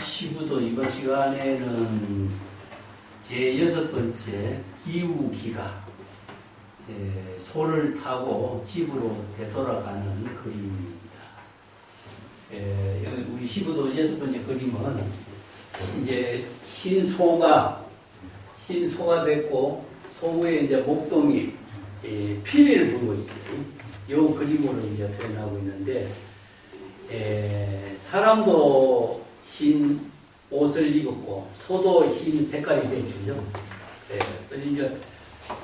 시부도 이번 시간에는 제6번째 기우기가 소를 타고 집으로 되돌아가는 그림입니다. 우리 시부도 6번째 그림은 이제 흰 소가 됐고 소 위에 이제 목동이 피리를 불고 있어요. 이 그림으로 이제 표현하고 있는데 사람도 흰 옷을 입었고 소도 흰 색깔이 되죠. 그래서 이제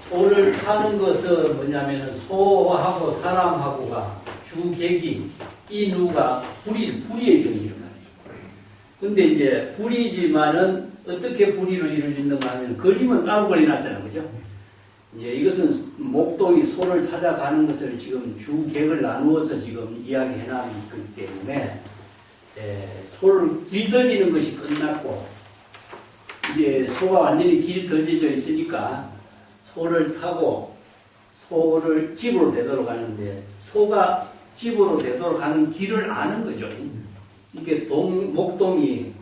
소를 타는 것은 뭐냐면은 소하고 사람하고가 주객이 이 누가 불의의 경기를 말이죠. 근데 이제 불의지만은 어떻게 불의로 이루어진는가 하면 그림은 따로 그려놨잖아요. 그죠? 이제 이것은 목동이 소를 찾아가는 것을 지금 주객을 나누어서 지금 이야기해 놨기 때문에 소를 뒤떨리는 것이 끝났고 이제 소가 완전히 길들여져 있으니까 소를 타고 소를 집으로 되돌아가는데 소가 집으로 되돌아가는 길을 아는 거죠. 이게 목동이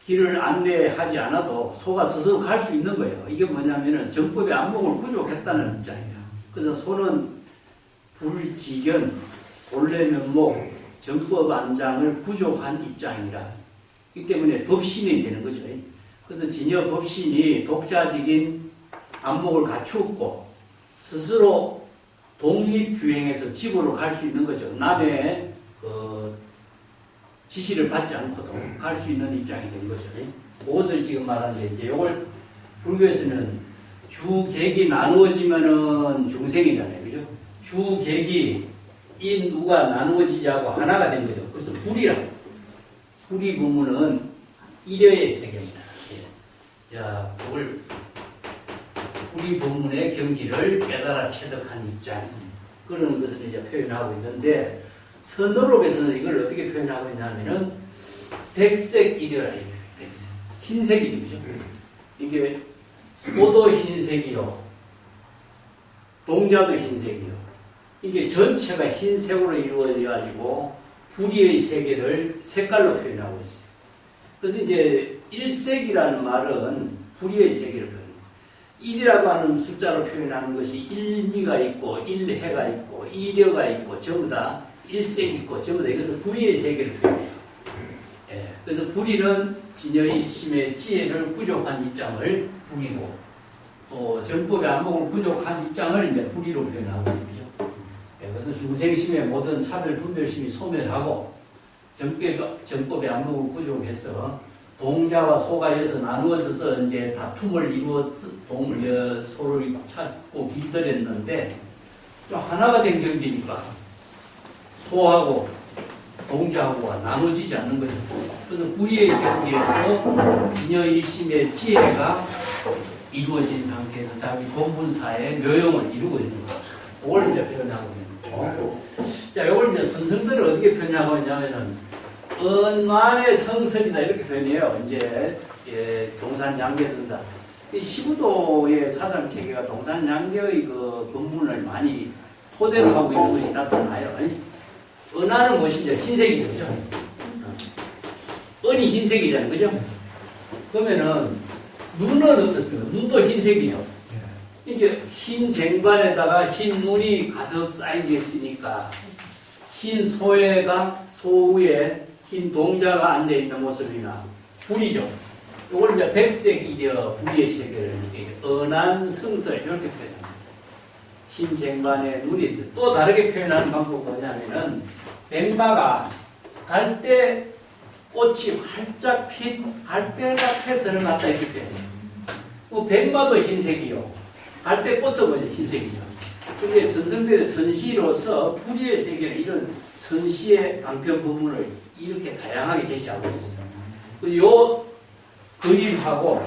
길을 안내하지 않아도 소가 스스로 갈 수 있는 거예요. 이게 뭐냐면은 정법의 안목을 부족했다는 입장이에요. 그래서 소는 불지견, 본래면목, 정법 안장을 부족한 입장이라. 이 때문에 법신이 되는 거죠. 그래서 진여 법신이 독자적인 안목을 갖추었고 스스로 독립주행해서 집으로 갈 수 있는 거죠. 남의 지시를 받지 않고도 갈 수 있는 입장이 된 거죠. 그것을 지금 말하는데 이제 이걸 불교에서는 주객이 나누어지면은 중생이잖아요. 그죠? 주객이 인우가 나누어지지 않고 하나가 된 거죠. 그래서 불이라고. 불이 부문은 일여의 세계입니다. 자, 그걸 불이 부문의 경지를 깨달아 체득한 입장. 그런 것을 이제 표현하고 있는데, 선어록에서는 이걸 어떻게 표현하고 있냐면은, 백색 일여라. 백색. 흰색이죠. 그죠? 이게 소도 흰색이요. 동자도 흰색이요. 이게 전체가 흰색으로 이루어져가지고 불의의 세계를 색깔로 표현하고 있어요. 그래서 이제 일색이라는 말은 불의의 세계를 표현해요. 1이라고 하는 숫자로 표현하는 것이 일미가 있고 일해가 있고 일여가 있고 전부 다 일색이 있고 전부 다 이것은 불의의 세계를 표현해요. 그래서 불의는 진여의 일심의 지혜를 부족한 입장을 불의고 또 정법의 안목을 부족한 입장을 이제 불의로 표현하고 있습니다. 그래서 중생심의 모든 차별 분별심이 소멸하고 정법의 안목을 부족해서 동자와 소가 여서 나누어서 이제 다툼을 이루어서 소를 찾고 길들였는데 좀 하나가 된 경지니까 소하고 동자하고가 나눠지지 않는 거죠. 그래서 불의의 경지에서 진여일심의 지혜가 이루어진 상태에서 자기 본분사의 묘용을 이루고 있는 거죠. 그걸 이제 표현하고 있는 거고. 자, 이걸 이제 선성들을 어떻게 표현하고 있냐면은, 언만의 성설이다, 이렇게 표현해요. 이제, 동산양계선사. 이 시부도의 사상 체계가 동산양계의 그 본문을 많이 토대로 하고 있는 것이 나타나요. 은하는 무엇이죠? 흰색이죠. 그죠? 은이 흰색이잖아요. 그죠? 그러면은, 눈은 어떻습니까? 눈도 흰색이죠. 이게 흰 쟁반에다가 흰 눈이 가득 쌓여져 있으니까 흰 소가 소 위에 흰 동자가 앉아있는 모습이나 불이죠. 이걸 이제 백색이려 불의의 세계를 언한 성설 이렇게 표현합니다. 흰 쟁반에 눈이 또 다르게 표현하는 방법은 뭐냐면은 백마가 갈대 꽃이 활짝 핀 갈대밭에 들어갔다 이렇게 표현해요. 백마도 흰색이요. 갈대꽃도 뭐죠? 흰색이죠. 근데 선성들의 선시로서 불의의 세계를 이런 선시의 단편 부분을 이렇게 다양하게 제시하고 있어요. 요 그림하고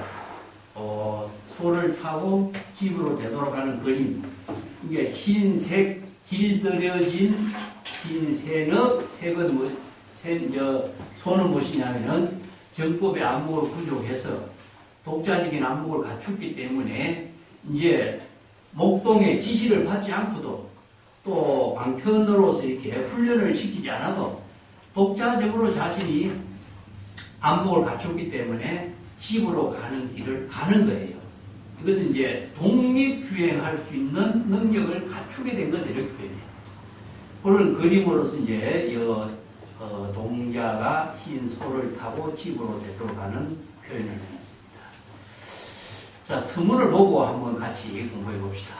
소를 타고 집으로 되돌아가는 그림. 이게 흰색 길들여진 흰색은 소는 무엇이냐면은 정법의 안목을 부족해서 독자적인 안목을 갖췄기 때문에 이제 목동의 지시를 받지 않고도 또 방편으로서 이렇게 훈련을 시키지 않아도 독자적으로 자신이 안목을 갖췄기 때문에 집으로 가는 길을 가는 거예요. 이것은 이제 독립주행할 수 있는 능력을 갖추게 된 것을 이렇게 표현해요. 그런 그림으로서 이제 동자가 흰 소를 타고 집으로 되돌아가는 표현을 했습니다. 자, 서문을 보고 한번 같이 공부해 봅시다.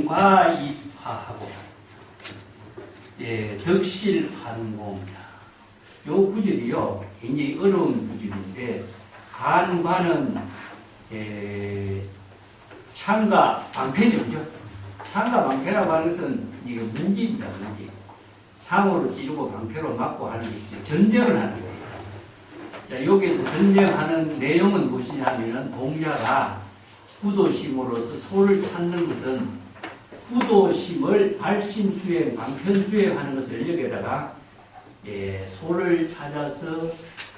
간과입하하고 덕실환공이다. 요 구절이요 굉장히 어려운 구절인데, 간과는 창과 방패죠, 그죠? 창과 방패라고 하는 것은 이게 무기입니다, 무기. 창으로 찌르고 방패로 막고 하는 게 전쟁을 하는 거예요. 자, 여기에서 전쟁하는 내용은 무엇이냐면, 동자가 구도심으로서 소를 찾는 것은 구도심을 발심수행, 방편수행하는 것을 여기에다가 소를 찾아서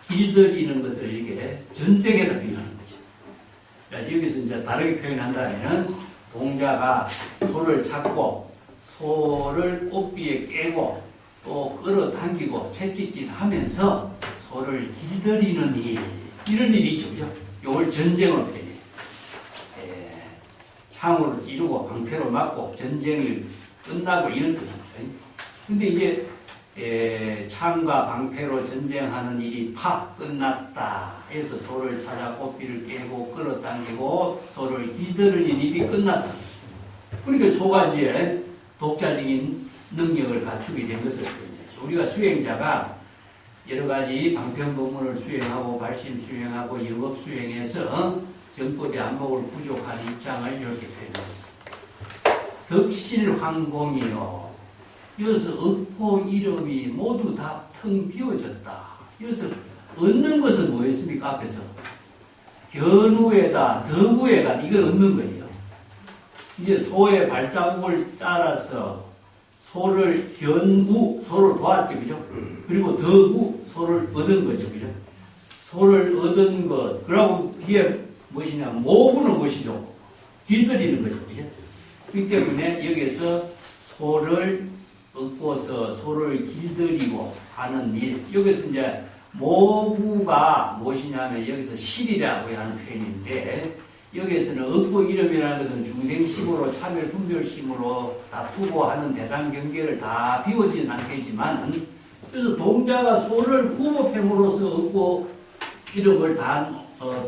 길들이는 것을 이게 전쟁에다 비유하는 거죠. 자, 여기서 이제 다르게 표현한다면, 동자가 소를 찾고 소를 꽃비에 깨고 또 끌어당기고 채찍질 하면서 소를 길들이는 일, 이런 일이 있죠, 그죠? 이걸 전쟁으로 표현해요. 창으로 찌르고 방패로 막고 전쟁이 끝나고 이런 뜻이죠. 근데 이제 창과 방패로 전쟁하는 일이 끝났다 해서 소를 찾아 꽃비를 깨고 끌어당기고 소를 길들이는 일이 끝났어. 그러니까 소가 이제 독자적인 능력을 갖추게 된 것을 표현해요. 우리가 수행자가 여러 가지 방편법문을 수행하고 발심 수행하고 영업 수행해서 정법의 안목을 부족한 입장을 이렇게 표현하고 있습니다. 덕실환공이요. 여기서 얻고 이름이 모두 다 텅 비워졌다. 여기서 얻는 것은 뭐였습니까? 앞에서 견우에다 덕우에다 이걸 얻는 거예요. 이제 소의 발자국을 따라서 소를 소를 도왔죠, 그죠? 그리고 덕우, 소를 얻은 거죠, 그죠? 소를 얻은 것, 그러고 뒤에 무엇이냐, 모부는 무엇이죠? 길들이는 거죠, 그죠? 그렇기 때문에 여기서 소를 얻고서 소를 길들이고 하는 일, 여기서 이제 모부가 무엇이냐면 여기서 실이라고 하는 표현인데, 여기에서는 얻고 이름이라는 것은 중생심으로 차별 분별심으로 다투고 하는 대상 경계를 다 비워진 상태이지만, 그래서 동자가 소를 구법행으로서 얻고 이름을 다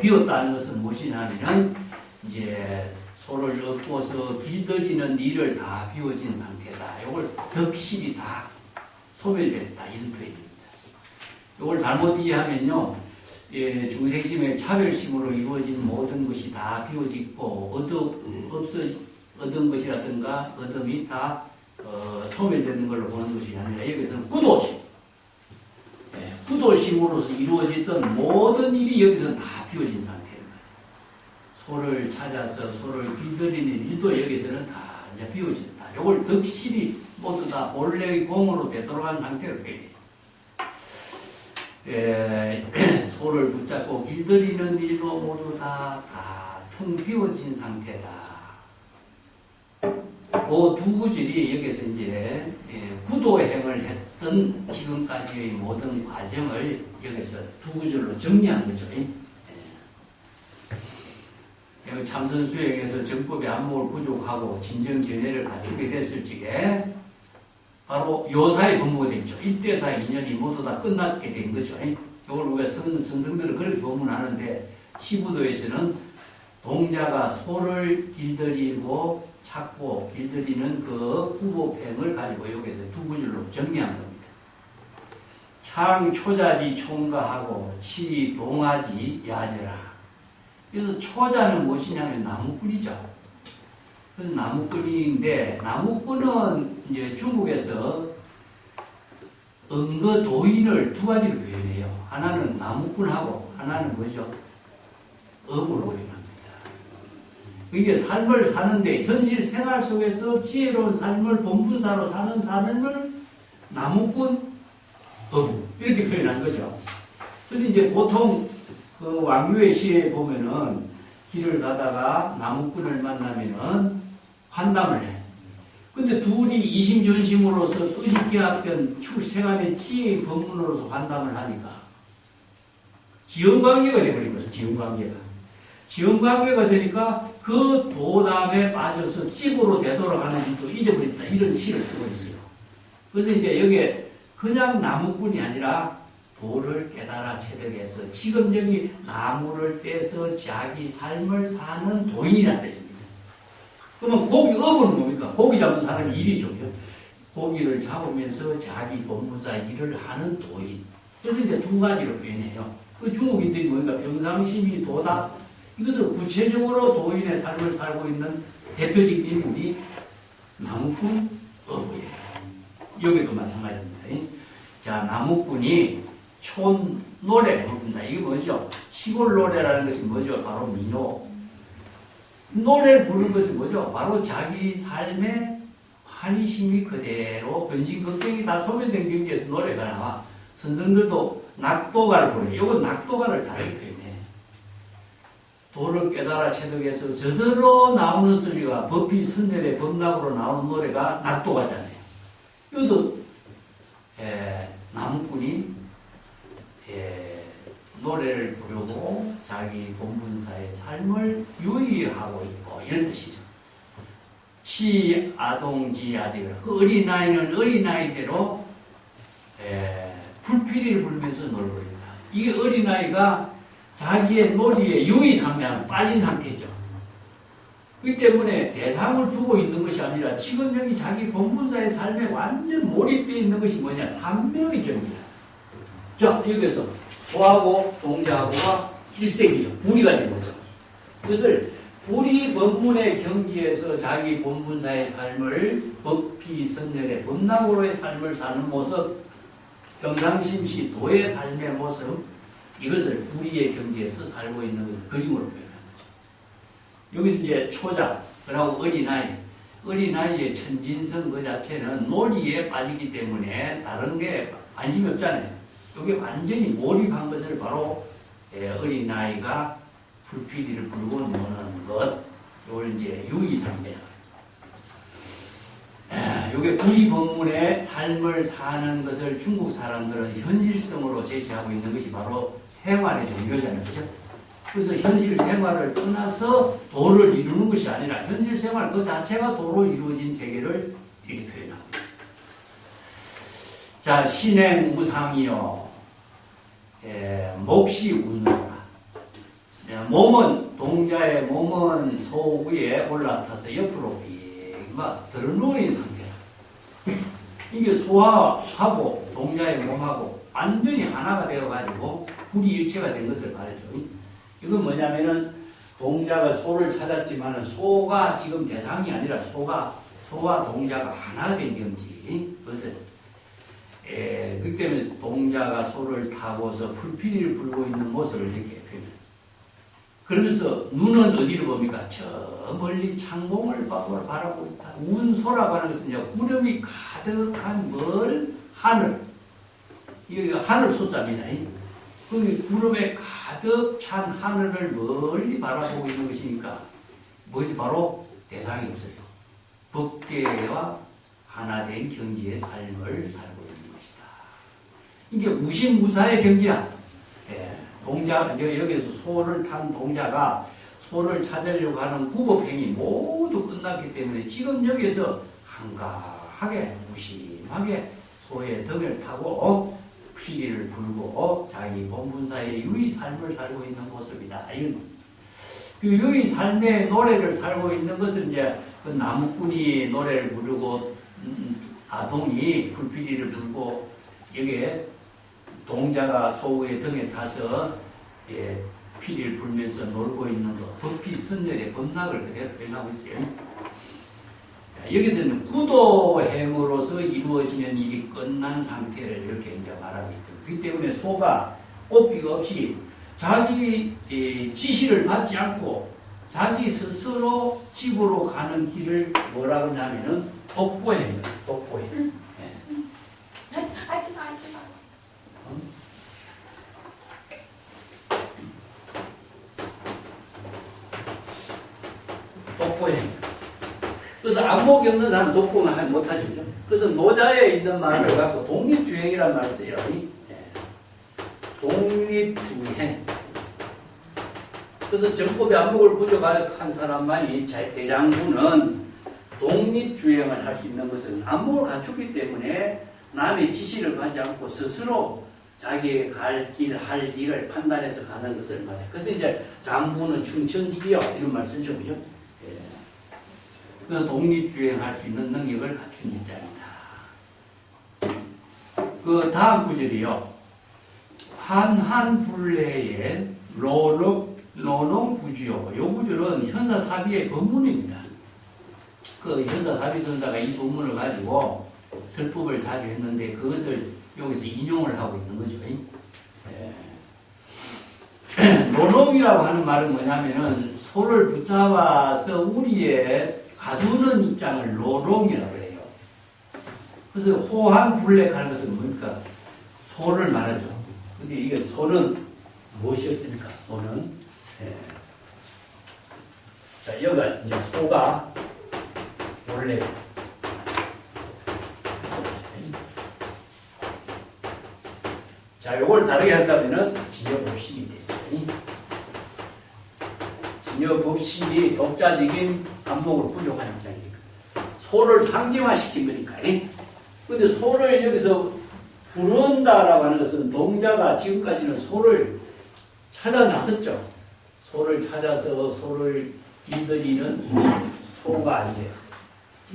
비웠다는 것은 무엇이냐면, 이제 소를 얻고서 길들이는 일을 다 비워진 상태다. 이걸 덕실이 다 소멸됐다, 이런 표현입니다. 이걸 잘못 이해하면요, 중생심의 차별심으로 이루어진 모든 것이 다 비워지고 얻은 것이라든가 얻음이 다 소멸되는 걸로 보는 것이 아니라, 여기서는 구도심, 구도심으로서 이루어졌던 모든 일이 여기서 다 비워진 상태입니다. 소를 찾아서 소를 길들이는 일도 여기서는 다 이제 비워졌다. 이걸 덕실이 모두 다 본래의 공으로 되돌아간 상태로 표현해요. 소를 붙잡고 길들이는 일도 모두 다 텅 비워진 상태다. 그 두 구절이 여기서 이제 구도행을 했던 지금까지의 모든 과정을 여기서 두 구절로 정리한 거죠. 참선수행에서 정법의 안목을 부족하고 진정견해를 갖추게 됐을 적에 바로 요사의 법문가 되죠. 1대4 인연이 모두 다 끝났게 된 거죠. 이걸 우리가 선생들은 그렇게 법문하는데, 시부도에서는 동자가 소를 길들이고 찾고 길들이는 그 후보행을 가지고 여기서 두 구절로 정리한 겁니다. 창초자지 총가하고 치 동하지 야제라. 그래서 초자는 무엇이냐면 나무꾼이죠. 그래서 나무꾼인데, 나무꾼은 이제 중국에서 응거도인을 두 가지로 표현해요. 하나는 나무꾼하고 하나는 뭐죠? 업으로 표현합니다. 이게 삶을 사는데 현실 생활 속에서 지혜로운 삶을 본분사로 사는 삶을 나무꾼, 업 이렇게 표현한 거죠. 그래서 이제 보통 그 왕유의 시에 보면은 길을 가다가 나무꾼을 만나면은 환담을 해. 근데 둘이 이심전심으로서 뜻이 기합된 출생안의 지혜의 법문으로서 환담을 하니까 지연관계가 되어버린 거죠. 지연관계가 되니까 그 도담에 빠져서 집으로 되돌아가는 일도 잊어버렸다. 이런 시를 쓰고 있어요. 그래서 이제 여기에 그냥 나무꾼이 아니라 도를 깨달아 체득해서 지금 여기 나무를 떼서 자기 삶을 사는 도인이라는 뜻입니다. 그러면 고기 업은 뭡니까? 고기 잡는 사람이 일이죠. 고기를 잡으면서 자기 법무사 일을 하는 도인. 그래서 이제 두 가지로 표현해요. 그 중국인들이 뭡니까? 병상심이 도다. 이것을 구체적으로 도인의 삶을 살고 있는 대표적인 인물이 나무꾼 어부예요. 여기도 마찬가지입니다. 자, 나무꾼이 촌 노래를 부릅니다. 이게 뭐죠? 시골 노래라는 것이 뭐죠? 바로 민호. 노래를 부르는 것이 뭐죠? 바로 자기 삶의 환희심이 그대로 변신극경이 다 소멸된 경지에서 노래가 나와. 선생들도 낙도가를 부르죠. 이건 낙도가를 다르게 표현해. 도를 깨달아 체득해서 저절로 나오는 소리가 법비 선멸의 법락으로 나오는 노래가 낙도가잖아요. 이것도 나무꾼이 노래를 부르고 자기 본분사의 삶을 유의하고 있고 이런 뜻이죠. 시 아동지 아직은 어린아이는 어린아이대로 불필이를 불면서 놀고 있다. 이게 어린아이가 자기의 놀이에 유의상면 빠진 상태죠. 그렇기 때문에 대상을 두고 있는 것이 아니라 지금 여기 자기 본분사의 삶에 완전 몰입되어 있는 것이 뭐냐? 삼명의 경지다. 자, 여기서 소하고 동자하고가 일색이죠. 불이가 된 거죠. 그것을 불이 법문의 경지에서 자기 본분사의 삶을 법피 선열의 법락으로의 삶을 사는 모습, 평상심시 도의 삶의 모습, 이것을 불의의 경지에서 살고 있는 것을 그림으로 표현하는 거죠. 여기서 이제 초자, 그리고 어린아이의 천진성 그 자체는 놀이에 빠지기 때문에 다른 게 관심이 없잖아요. 여기 완전히 몰입한 것을 바로 어린아이가 불필이를 불고 노는 것, 이걸 이제 유의상대야. 이게 불의법문의 삶을 사는 것을 중국 사람들은 현실성으로 제시하고 있는 것이 바로 생활의 종교잖아요. 그죠? 그래서 현실 생활을 떠나서 도를 이루는 것이 아니라 현실 생활 그 자체가 도로 이루어진 세계를 이렇게 표현하고 있습니다. 자, 신행 무상이요. 몫이 운노라. 몸은, 동자의 몸은 소 위에 올라타서 옆으로 막 들어누인 상태라. 이게 소하고 동자의 몸하고 완전히 하나가 되어가지고 불이 일체가 된 것을 말해줘. 이건 뭐냐면은 동자가 소를 찾았지만 소가 지금 대상이 아니라 소와 동자가 하나가 된 경지. 그것을 그렇기 때문에 동자가 소를 타고서 불필이를 불고 있는 모습을 이렇게 표현해요. 그러면서 눈은 어디를 봅니까? 저 멀리 창공을 바라보고 있다. 운소라고 하는 것은 이제 구름이 가득한 멀 하늘. 이게 하늘 소자입니다. 거기 구름에 가득 찬 하늘을 멀리 바라보고 있는 것이니까 뭐지? 바로 대상이 없어요. 법계와 하나 된 경지의 삶을 살고 있는 것이다. 이게 무신무사의 경지야. 동자, 여기서 소를 탄 동자가 소를 찾으려고 하는 구법행위 모두 끝났기 때문에 지금 여기에서 한가하게, 무심하게 소의 등을 타고 피리를 불고 자기 본분사의 유의 삶을 살고 있는 모습이다. 그 유의 삶의 노래를 살고 있는 것은 이제 그 나무꾼이 노래를 부르고 아동이 불피리를 불고 여기에 동자가 소의 등에 타서 피리를 불면서 놀고 있는 것, 법피 선열의 법락을 그대로 표현하고 있어요. 여기서는 구도행으로서 이루어지는 일이 끝난 상태를 이렇게 이제 말하고 있거든요. 그렇기 때문에 소가 꼽기가 없이 자기 지시를 받지 않고 자기 스스로 집으로 가는 길을 뭐라고 하냐면은 독보행이에요. 독보행. 독보행. 그래서 안목이 없는 사람은 독보는 못하죠. 그죠? 그래서 노자에 있는 말을 갖고 독립주행이라는 말을 써요. 독립주행. 그래서 정법의 안목을 부족한 사람만이 대장부는 독립주행을 할 수 있는 것은 안목을 갖추기 때문에 남의 지시를 받지 않고 스스로 자기의 갈 길, 할 일을 판단해서 가는 것을 말해요. 그래서 이제 장부는 충천지기요 이런 말 쓰죠. 그죠? 예. 그래서 독립주행할 수 있는 능력을 갖춘 입장입니다. 그 다음 구절이요. 환한불례의 로농부지요. 이 구절은 현사사비의 법문입니다. 그 현사사비선사가 이 법문을 가지고 설법을 자주 했는데 그것을 여기서 인용을 하고 있는 거죠. 로농이라고 하는 말은 뭐냐면은 소를 붙잡아서 우리에 가두는 입장을 로농이라고 해요. 그래서 호환불례하는 것은 뭡니까? 소를 말하죠. 근데 이게 소는 무엇이었습니까? 소는 자 여기가 이제 소가 원래 자 요걸 다르게 한다면은 진여법식이 되죠. 진여법식이 독자적인 안목을 부족한 입장이니까 소를 상징화시킨 거니까. 근데 소를 여기서 부른다라고 하는 것은 동자가 지금까지는 소를 찾아 나섰죠. 소를 찾아서 소를 길들이는 소가 아니에요.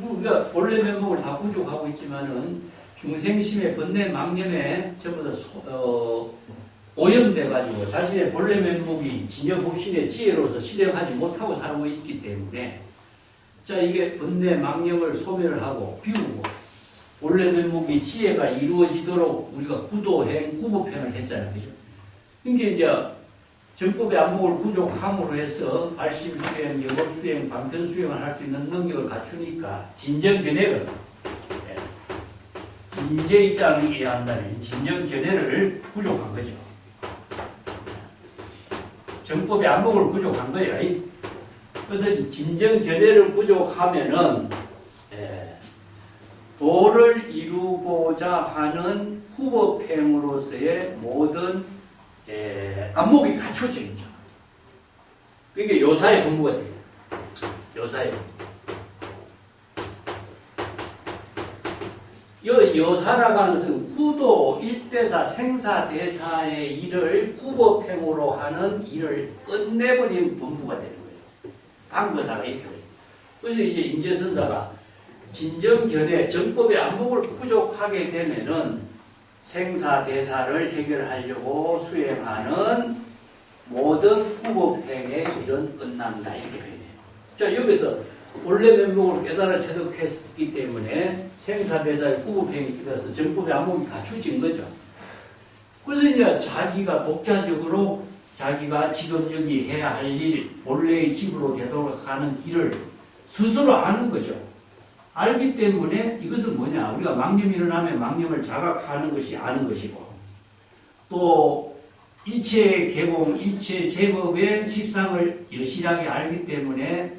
우리가 본래 면목을 다 부족하고 있지만은 중생심의 번뇌 망념에 전부 다 오염돼가지고 자신의 본래 면목이 진여법신의 지혜로서 실행하지 못하고 살고 있기 때문에 자 이게 번뇌 망념을 소멸을 하고 비우고 본래 면목이 지혜가 이루어지도록 우리가 구도행, 구법행을 했잖아요. 그죠? 이게 이제 정법의 안목을 부족함으로 해서 발심수행, 영업수행, 방편수행을 할 수 있는 능력을 갖추니까 진정견해를 인재 입장을 이해해야 한다면 진정견해를 부족한 거죠. 정법의 안목을 부족한 거예요. 그래서 진정견해를 부족하면은 도를 이루고자 하는 후법행으로서의 모든 안목이 갖춰져 있죠. 그게 요사의 본부가 돼요. 요사의 본부. 요사라고 하는 것은 구도, 일대사, 생사대사의 일을 후법행으로 하는 일을 끝내버린 본부가 되는 거예요. 방거사가 이렇게 돼요. 그래서 이제 인재선사가 진정견해 정법의 안목을 부족하게 되면은 생사대사를 해결하려고 수행하는 모든 후법행의 일은 끝난다. 이렇게 돼요. 자, 여기서 원래 면목을 깨달아 체득했기 때문에 생사대사의 후법행이 되어서 정법의 안목이 갖추진 거죠. 그래서 이제 자기가 독자적으로 자기가 지금 여기 해야 할 일, 본래의 집으로 되도록 하는 길을 스스로 아는 거죠. 알기 때문에 이것은 뭐냐? 우리가 망념이 일어나면 망념을 자각하는 것이 아는 것이고 또 일체 개공, 일체 제법의 식상을 여실하게 알기 때문에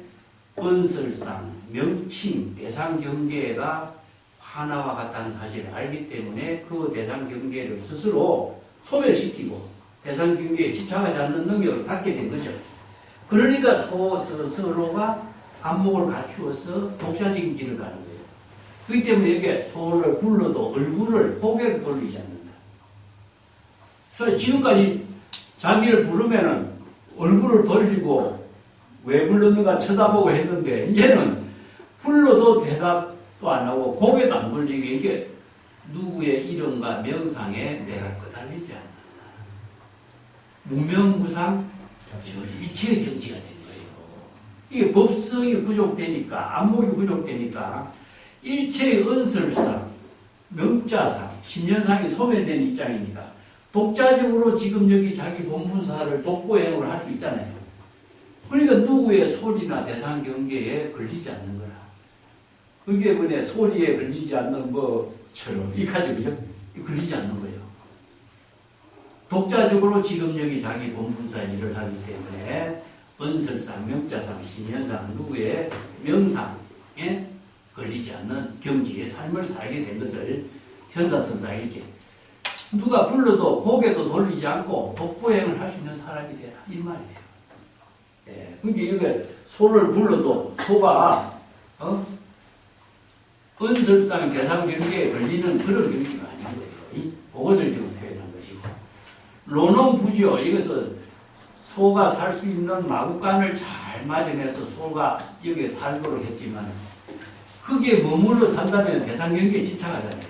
언설상, 명칭, 대상 경계가 하나와 같다는 사실을 알기 때문에 그 대상 경계를 스스로 소멸시키고 대상 경계에 집착하지 않는 능력을 갖게 된 거죠. 그러니까 스스로가 안목을 갖추어서 독자적인 길을 가는 거예요. 그렇기 때문에 이게 소를 불러도 얼굴을 고개를 돌리지 않는다. 저 지금까지 자기를 부르면은 얼굴을 돌리고 왜 불렀는가 쳐다보고 했는데 이제는 불러도 대답도 안 하고 고개도 안 돌리게 이게 누구의 이름과 명상에 내가 끄달리지 않는다. 무명무상 일체의 정지가 된다. 이게 법성이 부족되니까, 안목이 부족되니까, 일체의 언설상, 명자상, 심년상이 소멸된 입장이니까, 독자적으로 지금 여기 자기 본분사를 독보행을 할 수 있잖아요. 그러니까 누구의 소리나 대상 경계에 걸리지 않는 거라. 그게 뭐냐, 소리에 걸리지 않는 것처럼, 이까지, 그죠? 걸리지 않는 거예요. 독자적으로 지금 여기 자기 본분사 일을 하기 때문에, 언설상, 명자상, 심연상, 누구의 명상에 걸리지 않는 경지의 삶을 살게 된 것을 현사선상에게 누가 불러도 고개도 돌리지 않고 독보행을 할 수 있는 사람이 되라 이 말이에요. 그러니까 이게 소를 불러도 소가 은설상 대상경계에 걸리는 그런 경지가 아닌 거예요. 그것을 지금 표현한 것이고 로농부지요. 이것은 소가 살 수 있는 마구간을 잘 마련해서 소가 여기에 살도록 했지만 거기에 머물러 산다면 대상경계에 집착하잖아요.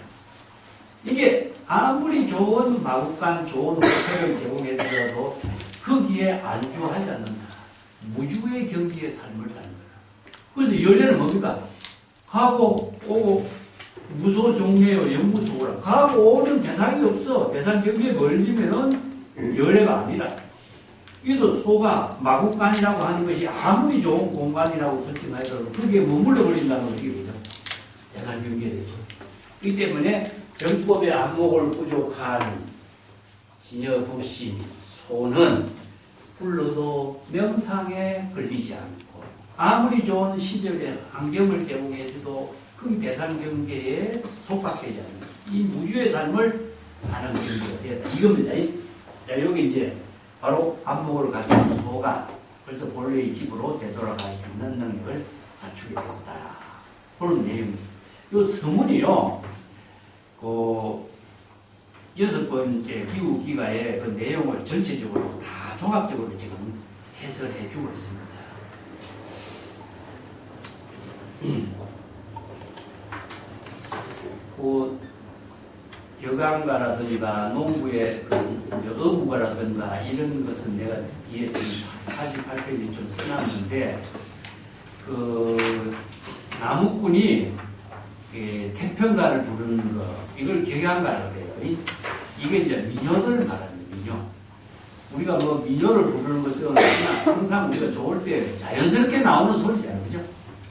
이게 아무리 좋은 마구간, 좋은 호텔을 제공해주어도 거기에 안주하지 않는다. 무주의 경지의 삶을 사는 거야. 그래서 열애는 뭡니까? 가고 오고 무소 종례요 영무소라. 가고 오는 대상이 없어. 대상 경계에 걸리면은 열애가 아니라. 이도 소가 마구간이라고 하는 것이 아무리 좋은 공간이라고 설정하더라도 그렇게 머물러 버린다는 어떻게 되죠? 대상 경계에 되죠. 이 때문에 병법의 안목을 부족한 진여부신 소는 불러도 명상에 걸리지 않고 아무리 좋은 시절에 환경을 제공해줘도 그 대상 경계에 속박되지 않는 이 무주의 삶을 사는 경계가 되었다. 이겁니다. 자, 여기 이제 바로 안목을 갖춘 소가 벌써 본래의 집으로 되돌아갈 수 있는 능력을 갖추게 됐다. 그런 내용입니다. 이 서문이요. 그 6번째 기후기가의 그 내용을 전체적으로 다 종합적으로 지금 해설해 주고 있습니다. 그 여강가라든가 농부의 어부가라든가 이런 것은 내가 뒤에 48페이지 좀 써놨는데 그 나무꾼이 태평가를 부르는 거 이걸 격양가라고 해요. 이게 이제 민요를 말합니다. 민요. 우리가 뭐 민요를 부르는 것은 항상 우리가 좋을 때 자연스럽게 나오는 소리잖아요. 그죠?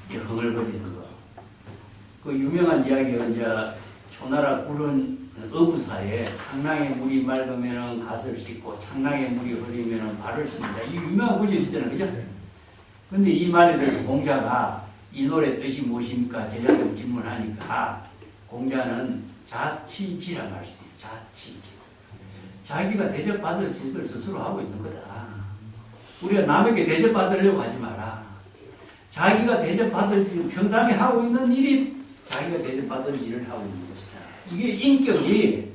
흥얼거리는 거. 그 유명한 이야기가 이제 초나라 굴은 어부사에 창랑에 물이 맑으면 갓을 씻고 창랑에 물이 흐리면 발을 씻는다. 이 유명한 구절 있잖아요. 그죠? 근데 이 말에 대해서 공자가 이 노래 뜻이 무엇입니까? 제자들 질문하니까 공자는 자치지라 말씀이에요. 자치지. 자기가 대접받을 짓을 스스로 하고 있는 거다. 우리가 남에게 대접받으려고 하지 마라. 자기가 대접받을 짓, 평상에 하고 있는 일이 자기가 대접받을 일을 하고 있는 것이다. 이게 인격이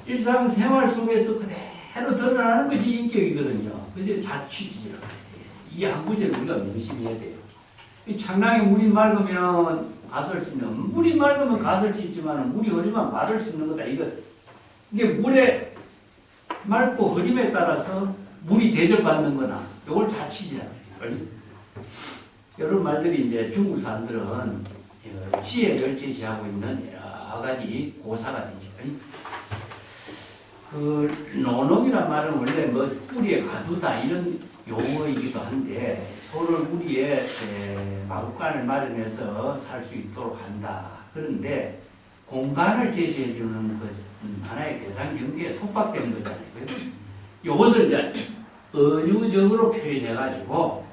일상생활 속에서 그대로 드러나는 것이 인격이거든요. 그래서 자취지라고 해요. 이게 한 구절을 우리가 명심해야 돼요. 이 창랑에 물이 맑으면 갓을 씻는, 물이 맑으면 갓을 씻지만 물이 흐리면 발을 씻는 거다. 이게 물에 맑고 흐림에 따라서 물이 대접받는 거나 이걸 자치지라고 해요. 이런 말들이 이제 중국 사람들은 지혜를 제시하고 있는 여러 가지 고사가 되죠. 그 노농이란 말은 원래 뭐 뿌리에 가두다 이런 용어이기도 한데 소를 우리의 마구간을 마련해서 살 수 있도록 한다. 그런데 공간을 제시해 주는 것 하나의 대상 경계에 속박되는 거잖아요. 이것을 이제 은유적으로 표현해 가지고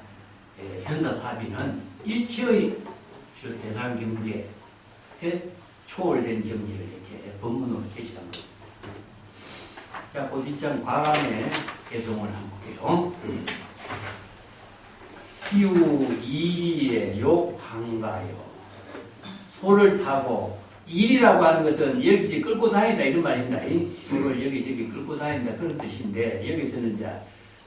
현사사비는 일체의 대상 경계에 초월된 경지를 이렇게 본문으로 제시한 겁니다. 자, 그 뒷장 과감에 개송을 한번 볼게요. 기후 이리에 욕한가요. 소를 타고 일이라고 하는 것은 여기저기 끌고 다닌다 이런 말입니다. 소를 여기저기 끌고 다닌다 그런 뜻인데 여기서는 이제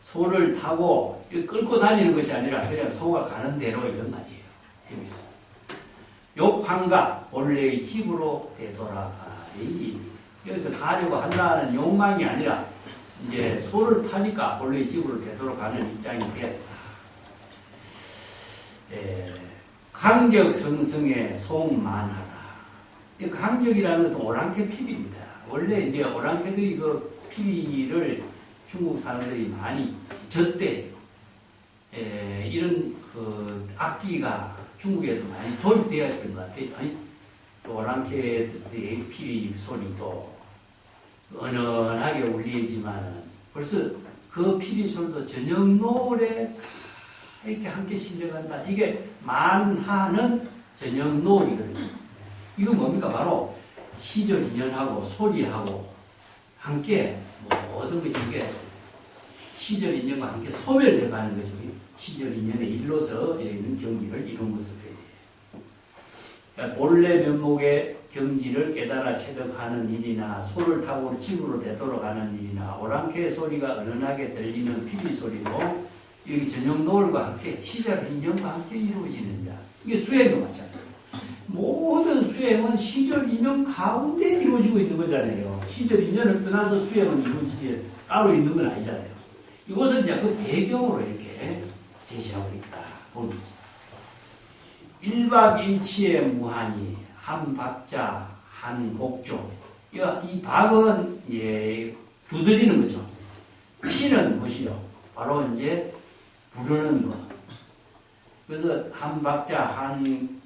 소를 타고 끌고 다니는 것이 아니라 그냥 소가 가는 대로 이런 말이에요. 여기서 욕한가 본래의 집으로 되돌아가리. 여기서 가려고 한다는 욕망이 아니라 이제 소를 타니까 본래의 집으로 되돌아가는 입장이 되었다. 강적성성에 송만하라. 이 강적이라는 것은 오랑캐 피리입니다. 원래 이제 오랑캐들이 그 피리를 중국 사람들이 많이 젖대 이런 그 악기가 중국에도 많이 도입되어 있던 것 같아요. 오랑캐들의 피리 소리도 은은하게 울리지만 벌써 그 피리 소리도 저녁 노을에 이렇게 함께 실려간다. 이게 만하는 전형 노을이거든요. 이건 뭡니까? 바로 시절 인연하고 소리하고 함께 모든 것이 이게 시절 인연과 함께 소멸돼가는 거죠. 시절 인연의 일로서 있는 경지를 이룬 모습이에요. 그러니까 본래 면목의 경지를 깨달아 체득하는 일이나 소를 타고 집으로 되도록 하는 일이나 오랑캐 소리가 은은하게 들리는 피리 소리도 여기 전형 노을과 함께 시절 인연과 함께 이루어지는 자. 이게 수행도 마찬가지예요. 모든 수행은 시절 인연 가운데 이루어지고 있는 거잖아요. 시절 인연을 떠나서 수행은 이루어지지 따로 있는 건 아니잖아요. 이것은 이제 그 배경으로 이렇게 제시하고 있다. 일박일치의 무한이 한 박자 한 곡조. 이 박은 두드리는 거죠. 치는 것이요. 바로 이제 부르는 것. 그래서 한 박자 한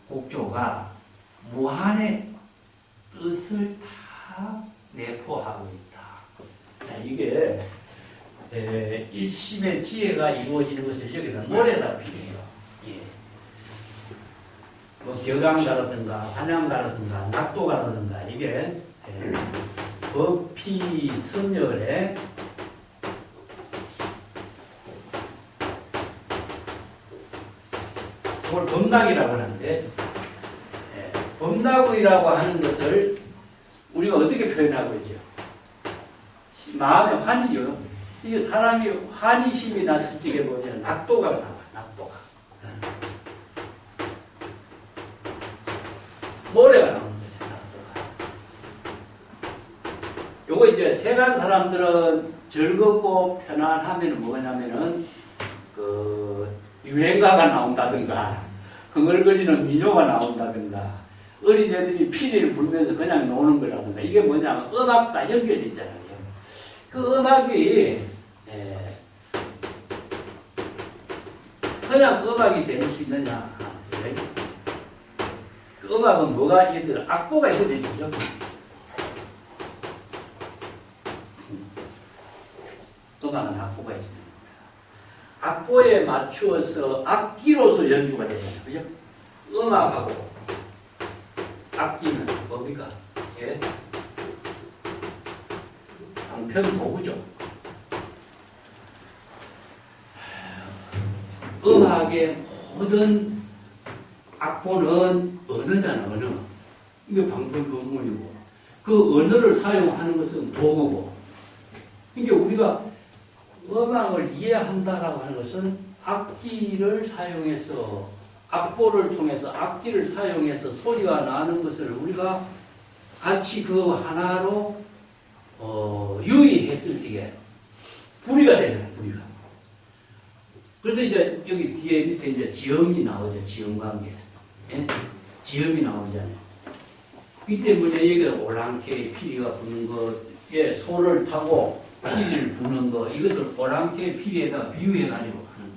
곡조가 무한의 뜻을 다 내포하고 있다. 자, 이게 일심의 지혜가 이루어지는 것을 여기다 노래다 필요해요. 예. 뭐 격앙가라든가 환양가라든가 낙도가라든가 이게 법피 선열의 그걸 범락이라고 하는데 범락이라고 하는 것을 우리가 어떻게 표현하고 있죠? 마음의 환이죠. 이게 사람이 환희심이 났을 적에 보면 낙도가 나와. 낙도가 노래가 나오는 거죠. 낙도가. 요거 이제 세간 사람들은 즐겁고 편안하면 뭐냐면은 유행가가 나온다든가 흥얼거리는 민요가 나온다든가 어린애들이 피리를 불면서 그냥 노는 거라든가 이게 뭐냐면 음악과 연결돼 있잖아요. 그 음악이 그냥 음악이 될 수 있느냐? 그 음악은 뭐가 있어요? 악보가 있어야 되죠. 음악은 악보가 있어야 됩니다. 악보에 맞추어서 악기로서 연주가 되잖아요. 그죠? 음악하고 악기는 뭡니까? 방편 도구죠. 음악의 모든 악보는 언어잖아, 언어. 이게 방편 건물이고, 그 언어를 사용하는 것은 도구고. 그러니까 우리가 음악을 이해한다라고 하는 것은 악기를 사용해서, 악보를 통해서 악기를 사용해서 소리가 나는 것을 우리가 같이 그 하나로 유의했을 때에 불이가 되잖아요, 불이가. 그래서 이제 여기 뒤에 밑에 이제 지음이 나오죠, 지음 관계. 예? 지음이 나오잖아요. 이 때문에 여기 오랑캐 피리가 부는 것에 소를 타고 피리를 부는 것, 이것을 오랑캐 피리에다 비유해가지고 하는.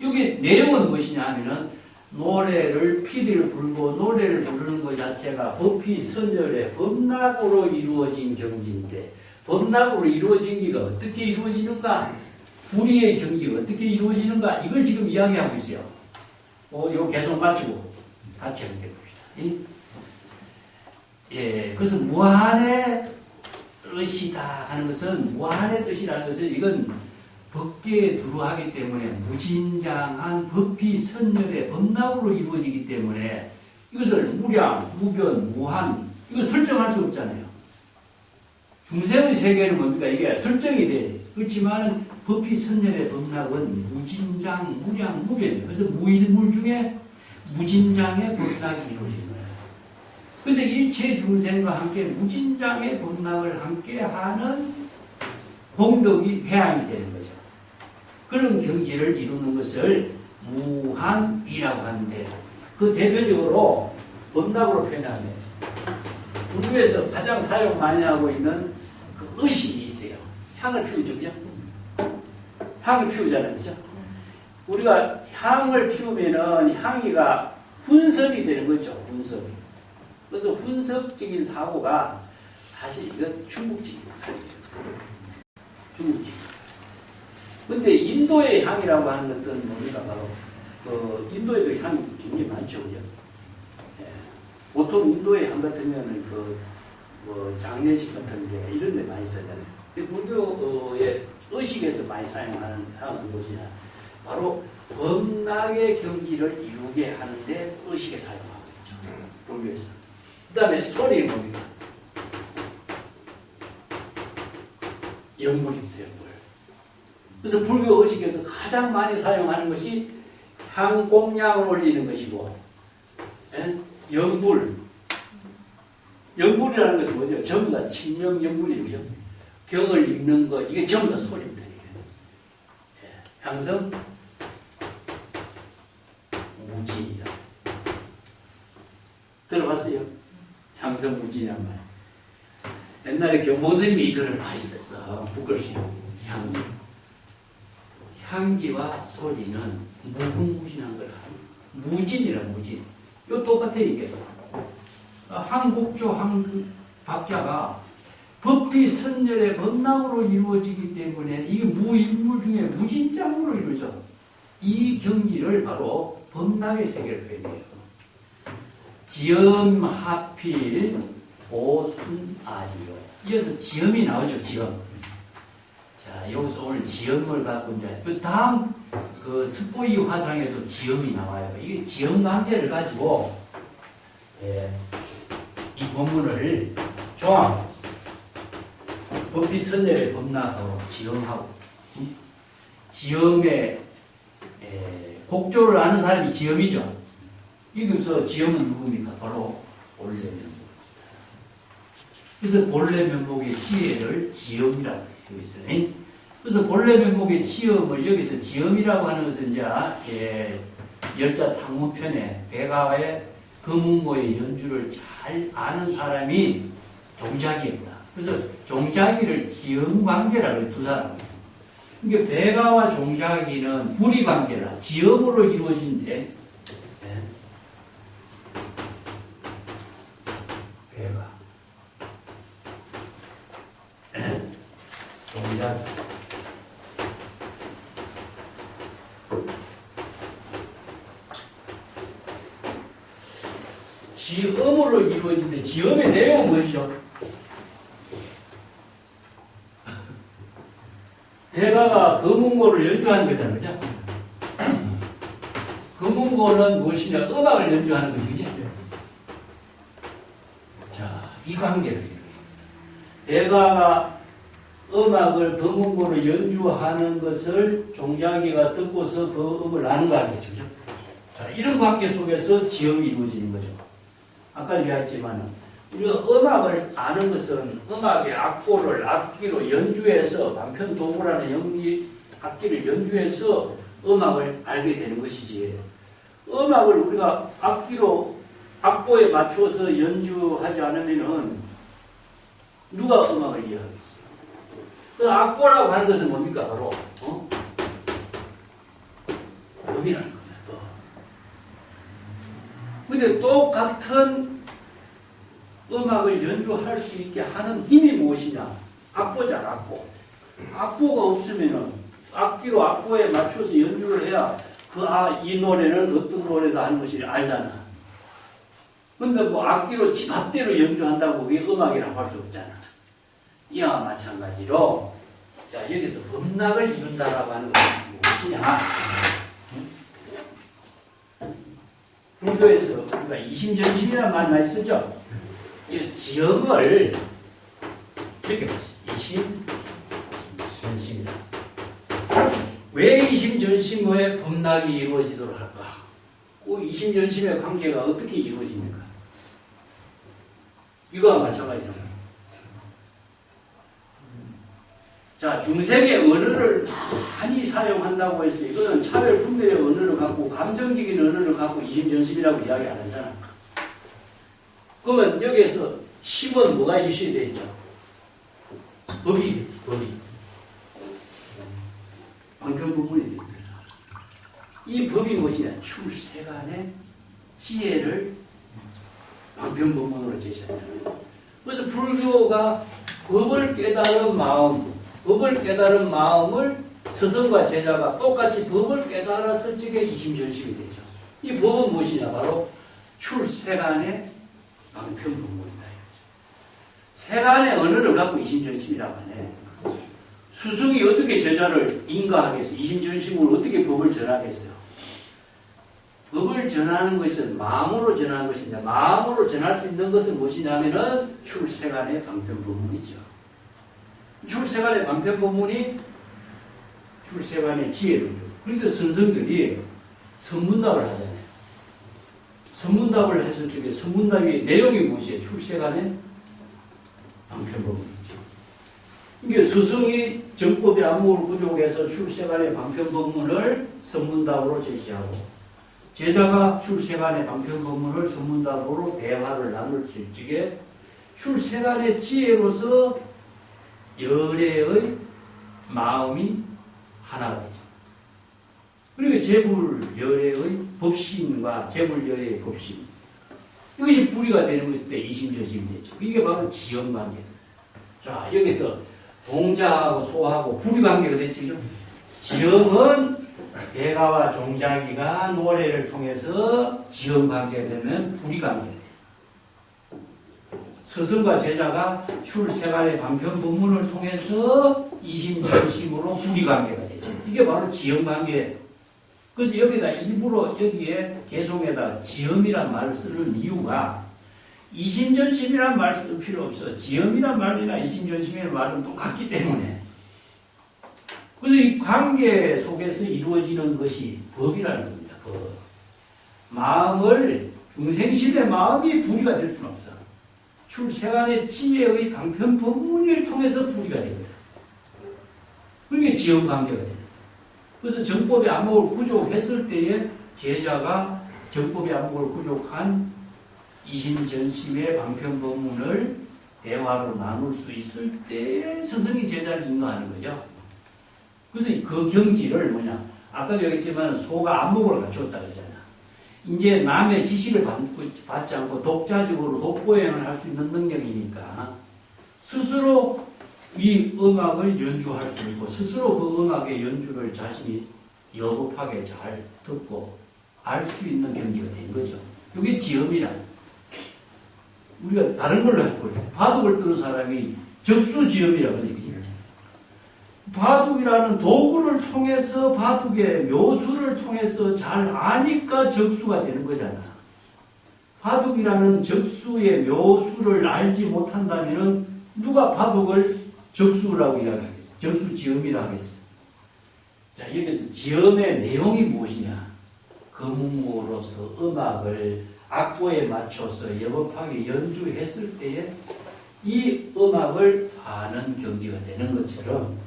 여기 내용은 무엇이냐 하면은 노래를 피리를 불고 노래를 부르는 것 자체가 법피 선열의 범락으로 이루어진 경지인데 범락으로 이루어진 게가 어떻게 이루어지는가? 불의의 경지가 어떻게 이루어지는가? 이걸 지금 이야기하고 있어요. 이거 계속 맞추고 같이 함께 봅시다. 예, 그래서 무한의 뜻이다 하는 것은 무한의 뜻이라는 것은 이건 법계에 두루하기 때문에 무진장한 법피 선열의 범락으로 이루어지기 때문에 이것을 무량, 무변, 무한 이거 설정할 수 없잖아요. 중생의 세계는 뭡니까? 이게 설정이 돼. 그렇지만 법피 선열의 범락은 무진장, 무량, 무변. 그래서 무일물 중에 무진장의 범락이 이루어진 거예요. 그래서 일체 중생과 함께 무진장의 범락을 함께 하는 공덕이 회양이 되는 거죠. 그런 경지를 이루는 것을 무한이라고 하는데 그 대표적으로 범락으로 표현하면 우리에서 가장 사용 많이 하고 있는 그 의식이 있어요. 향을 피우죠, 그죠? 향을 피우잖아요, 그죠? 우리가 향을 피우면은 향이가 훈섭이 되는 거죠, 훈섭이. 그래서 훈섭적인 사고가 사실 이건 중국적입니다. 중국적. 근데 인도의 향이라고 하는 것은 뭡니까? 바로 인도에도 향이 굉장히 많죠, 그죠? 예. 보통 인도에 향 같으면은 장례식 같은데 이런 데 많이 쓰잖아요. 불교의 의식에서 많이 사용하는 향은 무엇이냐? 바로 범락의 경지를 이루게 하는데 의식에 사용하고 있죠. 불교에서. 그 다음에 소리는 뭡니까? 연불입니다, 연불. 그래서 불교 의식에서 가장 많이 사용하는 것이 향공양을 올리는 것이고, 연불. 연불이라는 것은 뭐죠? 전부 다 칭명연불이고요. 경을 읽는 것, 이게 전부 다 소리입니다. 이게. 향성 무진이다. 들어봤어요? 향성 무진이란 말. 옛날에 경봉스님이 이 글을 많이 썼어. 북글씨. 향성. 향기와 소리는 무궁무진한 걸 하는 무진이라 무진. 이거 똑같아 이게. 한국조 박자가 법비 선열의 법락으로 이루어지기 때문에 이게 무인물 중에 무진장으로 이루어져. 이 경지를 바로 법락의 세계를 표현해요. 지엄 하필 보순아지요. 이어서 지엄이 나오죠. 지엄. 자, 여기서 오늘 지엄을 갖고 이제 그 다음 스포이 화상에도 지엄이 나와요. 이게 지엄 관계를 가지고 이 본문을 조합. 법비 선열의 법락하고 지엄하고 지엄의 곡조를 아는 사람이 지엄이죠. 여기서 지엄은 누굽니까? 바로 본래 면목. 그래서 본래 면목의 지혜를 지엄이라고 여기서. 그래서 본래 면목의 지엄을 여기서 지엄이라고 하는 것은 이제 열자 탕문편에 백아의 금운고의 연주를 잘 아는 사람이 종자기입니다. 그래서 종자기를 지엄 관계라고 두 사람. 그러니까 백아와 종자기는 불이 관계라 지엄으로 이루어진대. 백아, 종자기. 지엄으로 이루어진데 지엄의 내용은 무엇이죠? 백아가 금운고를 연주하는 거잖아요. 그죠? 금운고는 무엇이냐? 음악을 연주하는 거죠. 그죠? 자, 이 관계를 이루어요. 백아가 음악을 금운고로 연주하는 것을 종자기가 듣고서 그 음을 아는 관계죠. 그죠? 자, 이런 관계 속에서 지엄이 이루어지는 거죠. 아까 얘기했지만 우리가 음악을 아는 것은 음악의 악보를 악기로 연주해서 반편 도구라는 악기를 연주해서 음악을 알게 되는 것이지. 음악을 우리가 악보에 맞추어서 연주하지 않으면은 누가 음악을 이해하겠어요? 그 악보라고 하는 것은 뭡니까? 바로 음이라는 겁니다. 근데 똑같은 음악을 연주할 수 있게 하는 힘이 무엇이냐? 악보잖아, 악보. 악보가 없으면은 악기로 악보에 맞춰서 연주를 해야 이 노래는 어떤 노래다 하는 것을 알잖아. 근데 악기로 지 맘대로 연주한다고 그게 음악이라고 할 수 없잖아. 이와 마찬가지로 자, 여기서 법락을 이룬다라고 하는 것은 무엇이냐? 불교에서 우리가 이심전심이라는 말 많이 쓰죠. 이 지엄을 이렇게 보시죠. 이심전심이다. 왜 이심전심의 법락이 이루어지도록 할까? 그 이심전심의 관계가 어떻게 이루어집니까? 이거와 마찬가지입니다. 자, 중생의 언어를 많이 사용한다고 해서 이거는 차별 분별의 언어를 갖고 감정적인 언어를 갖고 이심전심이라고 이야기 안 하잖아. 그러면 여기에서 심은 뭐가 있어야 되죠? 법이. 방편 부분이 됩니다. 이 법이 무엇이냐? 출세간의 지혜를 방편 부분으로 제시한다는. 그래서 불교가 법을 깨달은 마음을 스승과 제자가 똑같이 법을 깨달았을 적에 이심전심이 되죠. 이 법은 무엇이냐? 바로 출세간의 방편법문이다. 세간의 언어를 갖고 이심전심이라고 하네. 스승이 어떻게 제자를 인가하겠어요? 이심전심으로 어떻게 법을 전하겠어요? 법을 전하는 것은 마음으로 전하는 것인데, 마음으로 전할 수 있는 것은 무엇이냐면은 출세간의 방편법문이죠. 출세간의 방편법문이 출세간의 지혜를 줘. 그래서 선생들이 선문답을 하잖아요. 선문답을 했을 적에 선문답의 내용이 무엇이에요? 출세간의 방편법문이죠. 이게 스승이 정법의 안목을 구족해서 출세간의 방편법문을 선문답으로 제시하고, 제자가 출세간의 방편법문을 선문답으로 대화를 나눌 적에 출세간의 지혜로서 열애의 마음이 하나가 되죠. 그리고 재불열애의 법신과 재불열애의 법신, 이것이 불이가 되는 것일 때 이심전심이 되죠. 이게 바로 지연관계입니다. 자, 여기서 동자하고 소하고 불이 관계가 됐죠. 지연은 배가와 종자기가 노래를 통해서 지연관계가 되면 불이 관계가 돼요. 스승과 제자가 출세간의 방편법문을 통해서 이심전심으로 불이 관계가 되죠. 이게 바로 지연관계. 그래서 여기다 일부러 여기에 개송에다 지음이란 말을 쓰는 이유가, 이심전심이란 말 쓸 필요 없어. 지음이란 말이나 이심전심이란 말은 똑같기 때문에. 그래서 이 관계 속에서 이루어지는 것이 법이라는 겁니다. 법. 마음을, 중생심의 마음이 불이가 될 수는 없어. 출세간의 지혜의 방편법문을 통해서 불이가 됩니다. 그게 지음관계가 됩니다. 그래서 정법의 안목을 구족했을 때에 제자가 정법의 안목을 구족한 이심전심의 방편법문을 대화로 나눌 수 있을 때 스승이 제자를 인도하는 거죠. 그래서 그 경지를 뭐냐? 아까도 얘기했지만 소가 안목을 갖추었다 그러잖아. 이제 남의 지시를 받지 않고 독자적으로 독보행을 할 수 있는 능력이니까 스스로 이 음악을 연주할 수 있고, 스스로 그 음악의 연주를 자신이 여급하게 잘 듣고 알 수 있는 경지가 된 거죠. 이게 지음이라. 우리가 다른 걸로 해볼 때 바둑을 뜨는 사람이 적수지음이라고 얘기해요. 바둑이라는 도구를 통해서, 바둑의 묘수를 통해서 잘 아니까 적수가 되는 거잖아. 바둑이라는 적수의 묘수를 알지 못한다면 누가 바둑을 적수라고 이야기하겠어? 적수지음이라고 하겠어? 자, 여기서 지음의 내용이 무엇이냐? 거문무로서 음악을 악보에 맞춰서 여법하게 연주했을 때에 이 음악을 아는 경지가 되는 것처럼,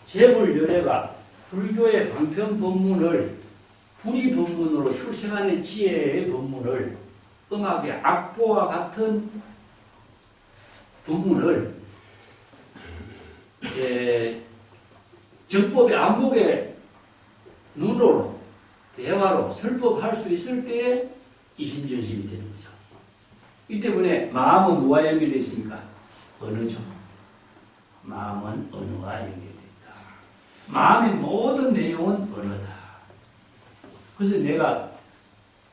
재불열애가 불교의 방편법문을 불이 법문으로 출생하는 지혜의 법문을, 음악의 악보와 같은 법문을 정법의 안목의 눈으로 대화로 설법할 수 있을 때에 이심전심이 되는 거죠. 이 때문에 마음은 뭐와 연결되어 있습니까? 언어죠. 마음은 언어와 연결되어 있다. 마음의 모든 내용은 언어다. 그래서 내가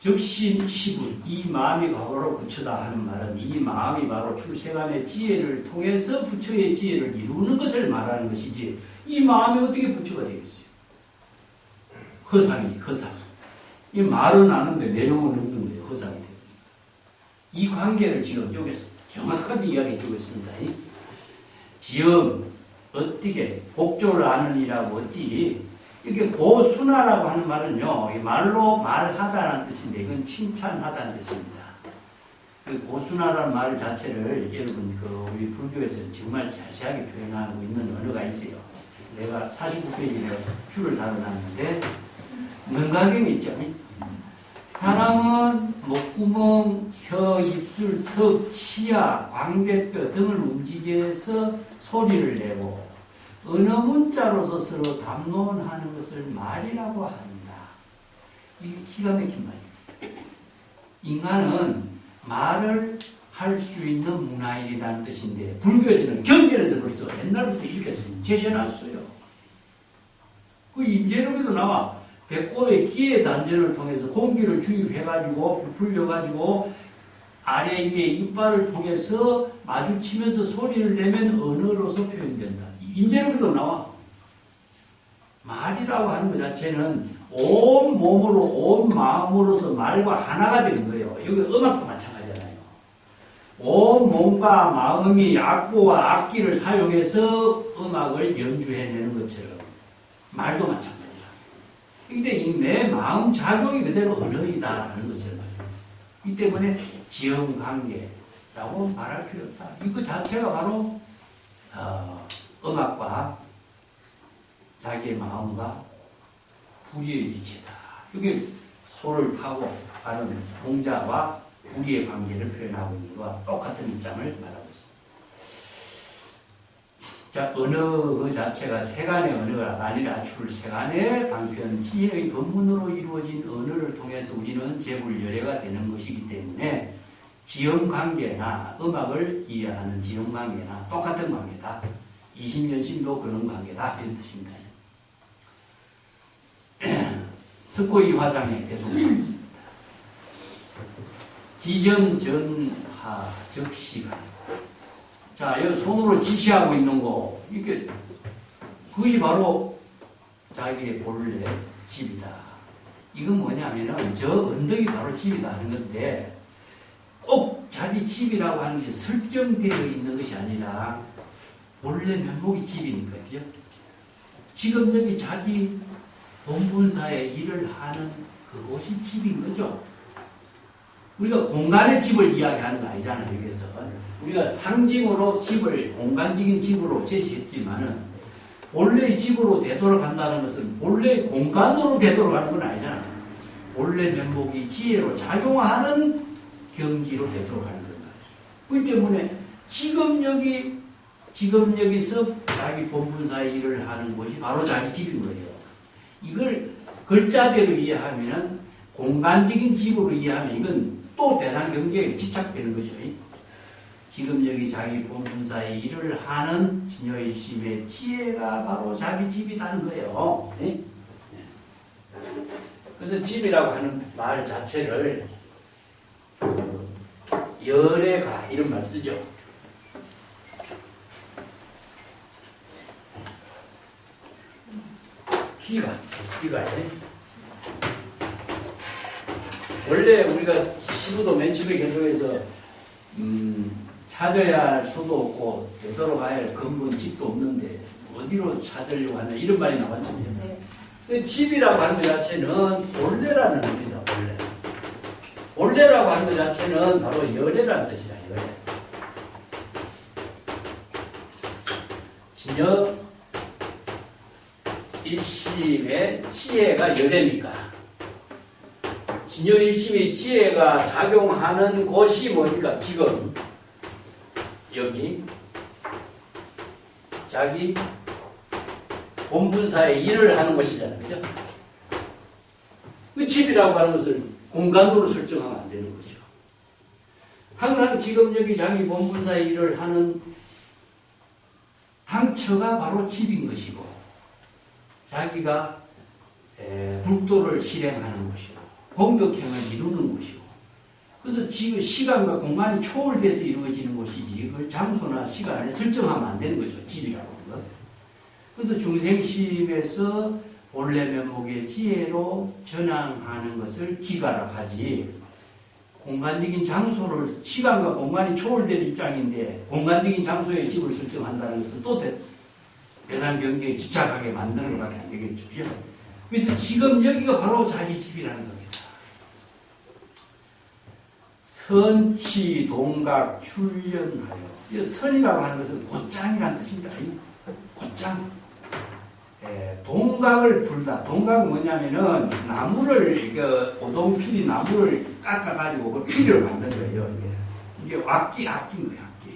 적심시분, 이 마음이 과거로 부처다 하는 말은, 이 마음이 바로 출세간의 지혜를 통해서 부처의 지혜를 이루는 것을 말하는 것이지, 이 마음이 어떻게 부처가 되겠어요? 허상이지, 허상. 이 말은 아는데 내용은 없는 거예요. 허상이 됩니다. 이 관계를 지금 여기서 정확하게 이야기해 주고 있습니다. 지금 어떻게 복조를 아는 이라고 어찌, 이렇게 고순하라고 하는 말은요, 말로 말하다는 뜻인데, 이건 칭찬하다는 뜻입니다. 고순하라는 말 자체를 여러분, 우리 불교에서는 정말 자세하게 표현하고 있는 언어가 있어요. 내가 49페이지에 줄을 달아놨는데, 능가경이 있죠. 사람은 목구멍, 혀, 입술, 턱, 치아, 광대뼈 등을 움직여서 소리를 내고, 언어 문자로서 서로 담론하는 것을 말이라고 합니다. 이게 기가 막힌 말이에요. 인간은 말을 할 수 있는 문화인이라는 뜻인데, 불교에서는 경전에서 벌써 옛날부터 이렇게 제시해놨어요. 그 인제력에도 나와. 배꼽의 기의 단전을 통해서 공기를 주입해가지고 불려가지고 아래 위에 이빨을 통해서 마주치면서 소리를 내면 언어로서 표현된다. 인제력에도 나와. 말이라고 하는 것 자체는 온 몸으로 온 마음으로서 말과 하나가 되는 거예요. 여기 음악도 마찬가지잖아요. 온 몸과 마음이 악보와 악기를 사용해서 음악을 연주해내는 것처럼 말도 마찬가지라. 근데 이 내 마음 작용이 그대로 언어이다라는 것을 말합니다. 이 때문에 지형관계라고 말할 필요 없다. 이거 자체가 바로 음악과 자기의 마음과 불의의 지체다. 이게 소를 타고 가는 동자와 불의의 관계를 표현하고 있는 것과 똑같은 입장을 말하고 있습니다. 자, 언어 그 자체가 세간의 언어가 아니라 출세간의 방편 지혜의 법문으로 이루어진 언어를 통해서 우리는 재불열애가 되는 것이기 때문에 지형관계나 음악을 이해하는 지형관계나 똑같은 관계다. 이심연심도 그런 관계다. 이런 뜻입니다. 석고이 화상에 계속 나왔습니다. 지정전하 적시간. 자, 이 손으로 지시하고 있는 거, 이게, 그것이 바로 자기의 본래 집이다. 이건 뭐냐면은, 저 언덕이 바로 집이다 하는 건데, 꼭 자기 집이라고 하는 게 설정되어 있는 것이 아니라, 본래 면목이 집이니까, 그죠? 지금 여기 자기 본분사에 일을 하는 그곳이 집인 거죠. 우리가 공간의 집을 이야기하는 거 아니잖아요, 여기서. 우리가 상징으로 집을 공간적인 집으로 제시했지만은 본래의 집으로 되돌아간다는 것은 본래의 공간으로 되돌아가는 건 아니잖아요. 본래 면목이 지혜로 작용하는 경지로 되돌아가는 거예요. 그렇기 때문에 지금 여기서 자기 본분사의 일을 하는 곳이 바로 자기 집인 거예요. 이걸 글자대로 이해하면 공간적인 집으로 이해하면 이건 또 대상 경계에 집착되는 거죠. 지금 여기 자기 본분사의 일을 하는 진여일심의 지혜가 바로 자기 집이라는 거예요. 네? 그래서 집이라고 하는 말 자체를 열애가 이런 말 쓰죠. 기가 원래 우리가 시부도 맨 처음에 개조해서 찾아야 할 수도 없고 되돌아가야 할 근본 집도 없는데 어디로 찾으려고 하냐 이런 말이 나왔잖아요. 네. 집이라고 하는 것 자체는 본래라는 의미다. 본래라고 하는 것 자체는 바로 열애라는 뜻이다. 열애. 진여 일심의 지혜가 열애니까 진여 일심의 지혜가 작용하는 곳이 뭐니까 지금 여기 자기 본분사의 일을 하는 것이잖아요. 그죠? 그 집이라고 하는 것을 공간으로 설정하면 안 되는 거죠. 항상 지금 여기 자기 본분사의 일을 하는 항처가 바로 집인 것이고 자기가 불도를 실행하는 것이고 공덕행을 이루는 것이고 그래서 지금 시간과 공간이 초월돼서 이루어지는 것이지 그걸 장소나 시간에 설정하면 안 되는 거죠. 집이라고 하는 것. 그래서 중생심에서 본래 면목의 지혜로 전향하는 것을 기가라 하지 공간적인 장소를 시간과 공간이 초월된 입장인데 공간적인 장소에 집을 설정한다는 것은 또 대상 경계에 집착하게 만드는 것밖에 안 되겠죠. 그래서 지금 여기가 바로 자기 집이라는 겁니다. 선치 동각 출연하여 선이라고 하는 것은 곧장이라는 뜻입니다. 곧장. 동각을 불다. 동각은 뭐냐면은 나무를 오동피리 나무를 깎아가지고 그 피리를 만든 거예요. 이게 악기인 거예요. 악기.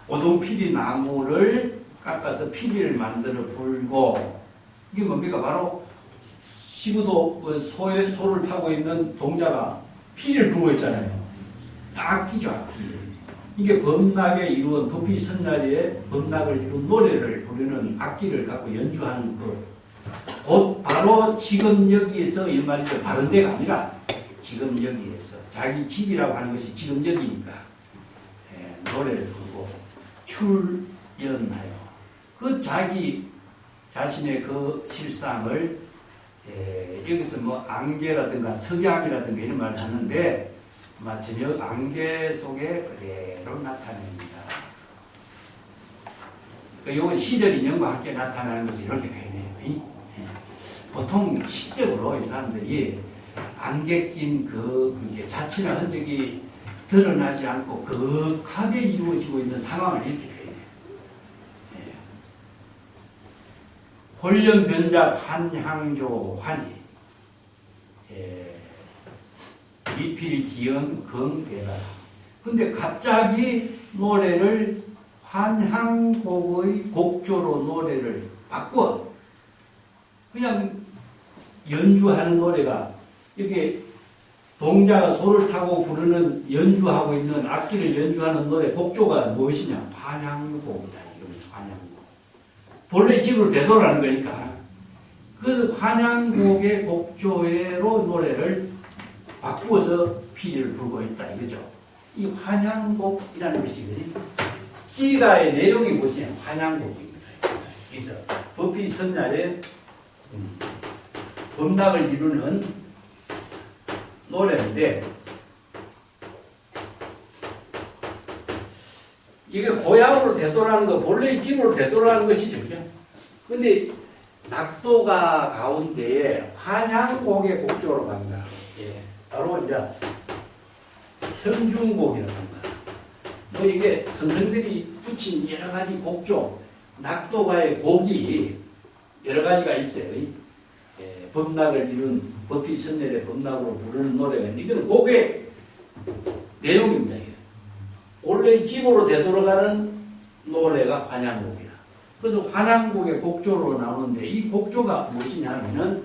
오동피리 나무를 깎아서 피리를 만들어 불고 이게 뭡니까? 바로 시부도 소를 타고 있는 동자가 피리를 불고 있잖아요. 악기죠, 악기. 이게 범락에 이루은 법비 선자리에 범락을 이룬 노래를 부르는 악기를 갖고 연주하는 그 곧 바로 지금 여기에서 이 말이죠. 바른 데가 아니라 지금 여기에서 자기 집이라고 하는 것이 지금 여기니까 노래를 부르고 출연하여 그 자기 자신의 그 실상을 여기서 뭐 안개라든가 석양이라든가 이런 말을 하는데 전혀 안개 속에 그대로 나타냅니다. 이건 시절 인연과 함께 나타나는 것을 이렇게 표현해요. 보통 시적으로 이 사람들이 안개 낀 그 자취나 흔적이 드러나지 않고 극하게 이루어지고 있는 상황을 이렇게 표현해요. 홀련변작 환향조 환희 미필지연 긍대라. 근데 갑자기 노래를 환향곡의 곡조로 노래를 바꿔. 그냥 연주하는 노래가 이렇게 동자가 소를 타고 부르는 연주하고 있는 악기를 연주하는 노래 곡조가 무엇이냐? 환향곡이다. 이겁니다. 환향곡. 본래 집으로 되돌아가는 거니까 그 환향곡의 곡조로 노래를 바꾸어서 피리를 불고 있다 이거죠. 이 환향곡이라는 것이 기가의 내용이 무엇이냐? 환향곡입니다. 그래서 법비 선야의 범락을 이루는 노래인데 이게 고향으로 되돌아가는 거, 본래 집으로 되돌아가는 것이죠. 그런데 낙도가 가운데에 환향곡의 곡조로 갑니다. 바로 이제 현중곡이라고 합니다. 뭐 이게 선생들이 붙인 여러 가지 곡조, 낙도가의 곡이 여러 가지가 있어요. 범락을 이룬 법비 선열의 범락으로 부르는 노래가 있는데 이건 곡의 내용입니다. 원래 집으로 되돌아가는 노래가 환향곡이라. 그래서 환향곡의 곡조로 나오는데 이 곡조가 무엇이냐면은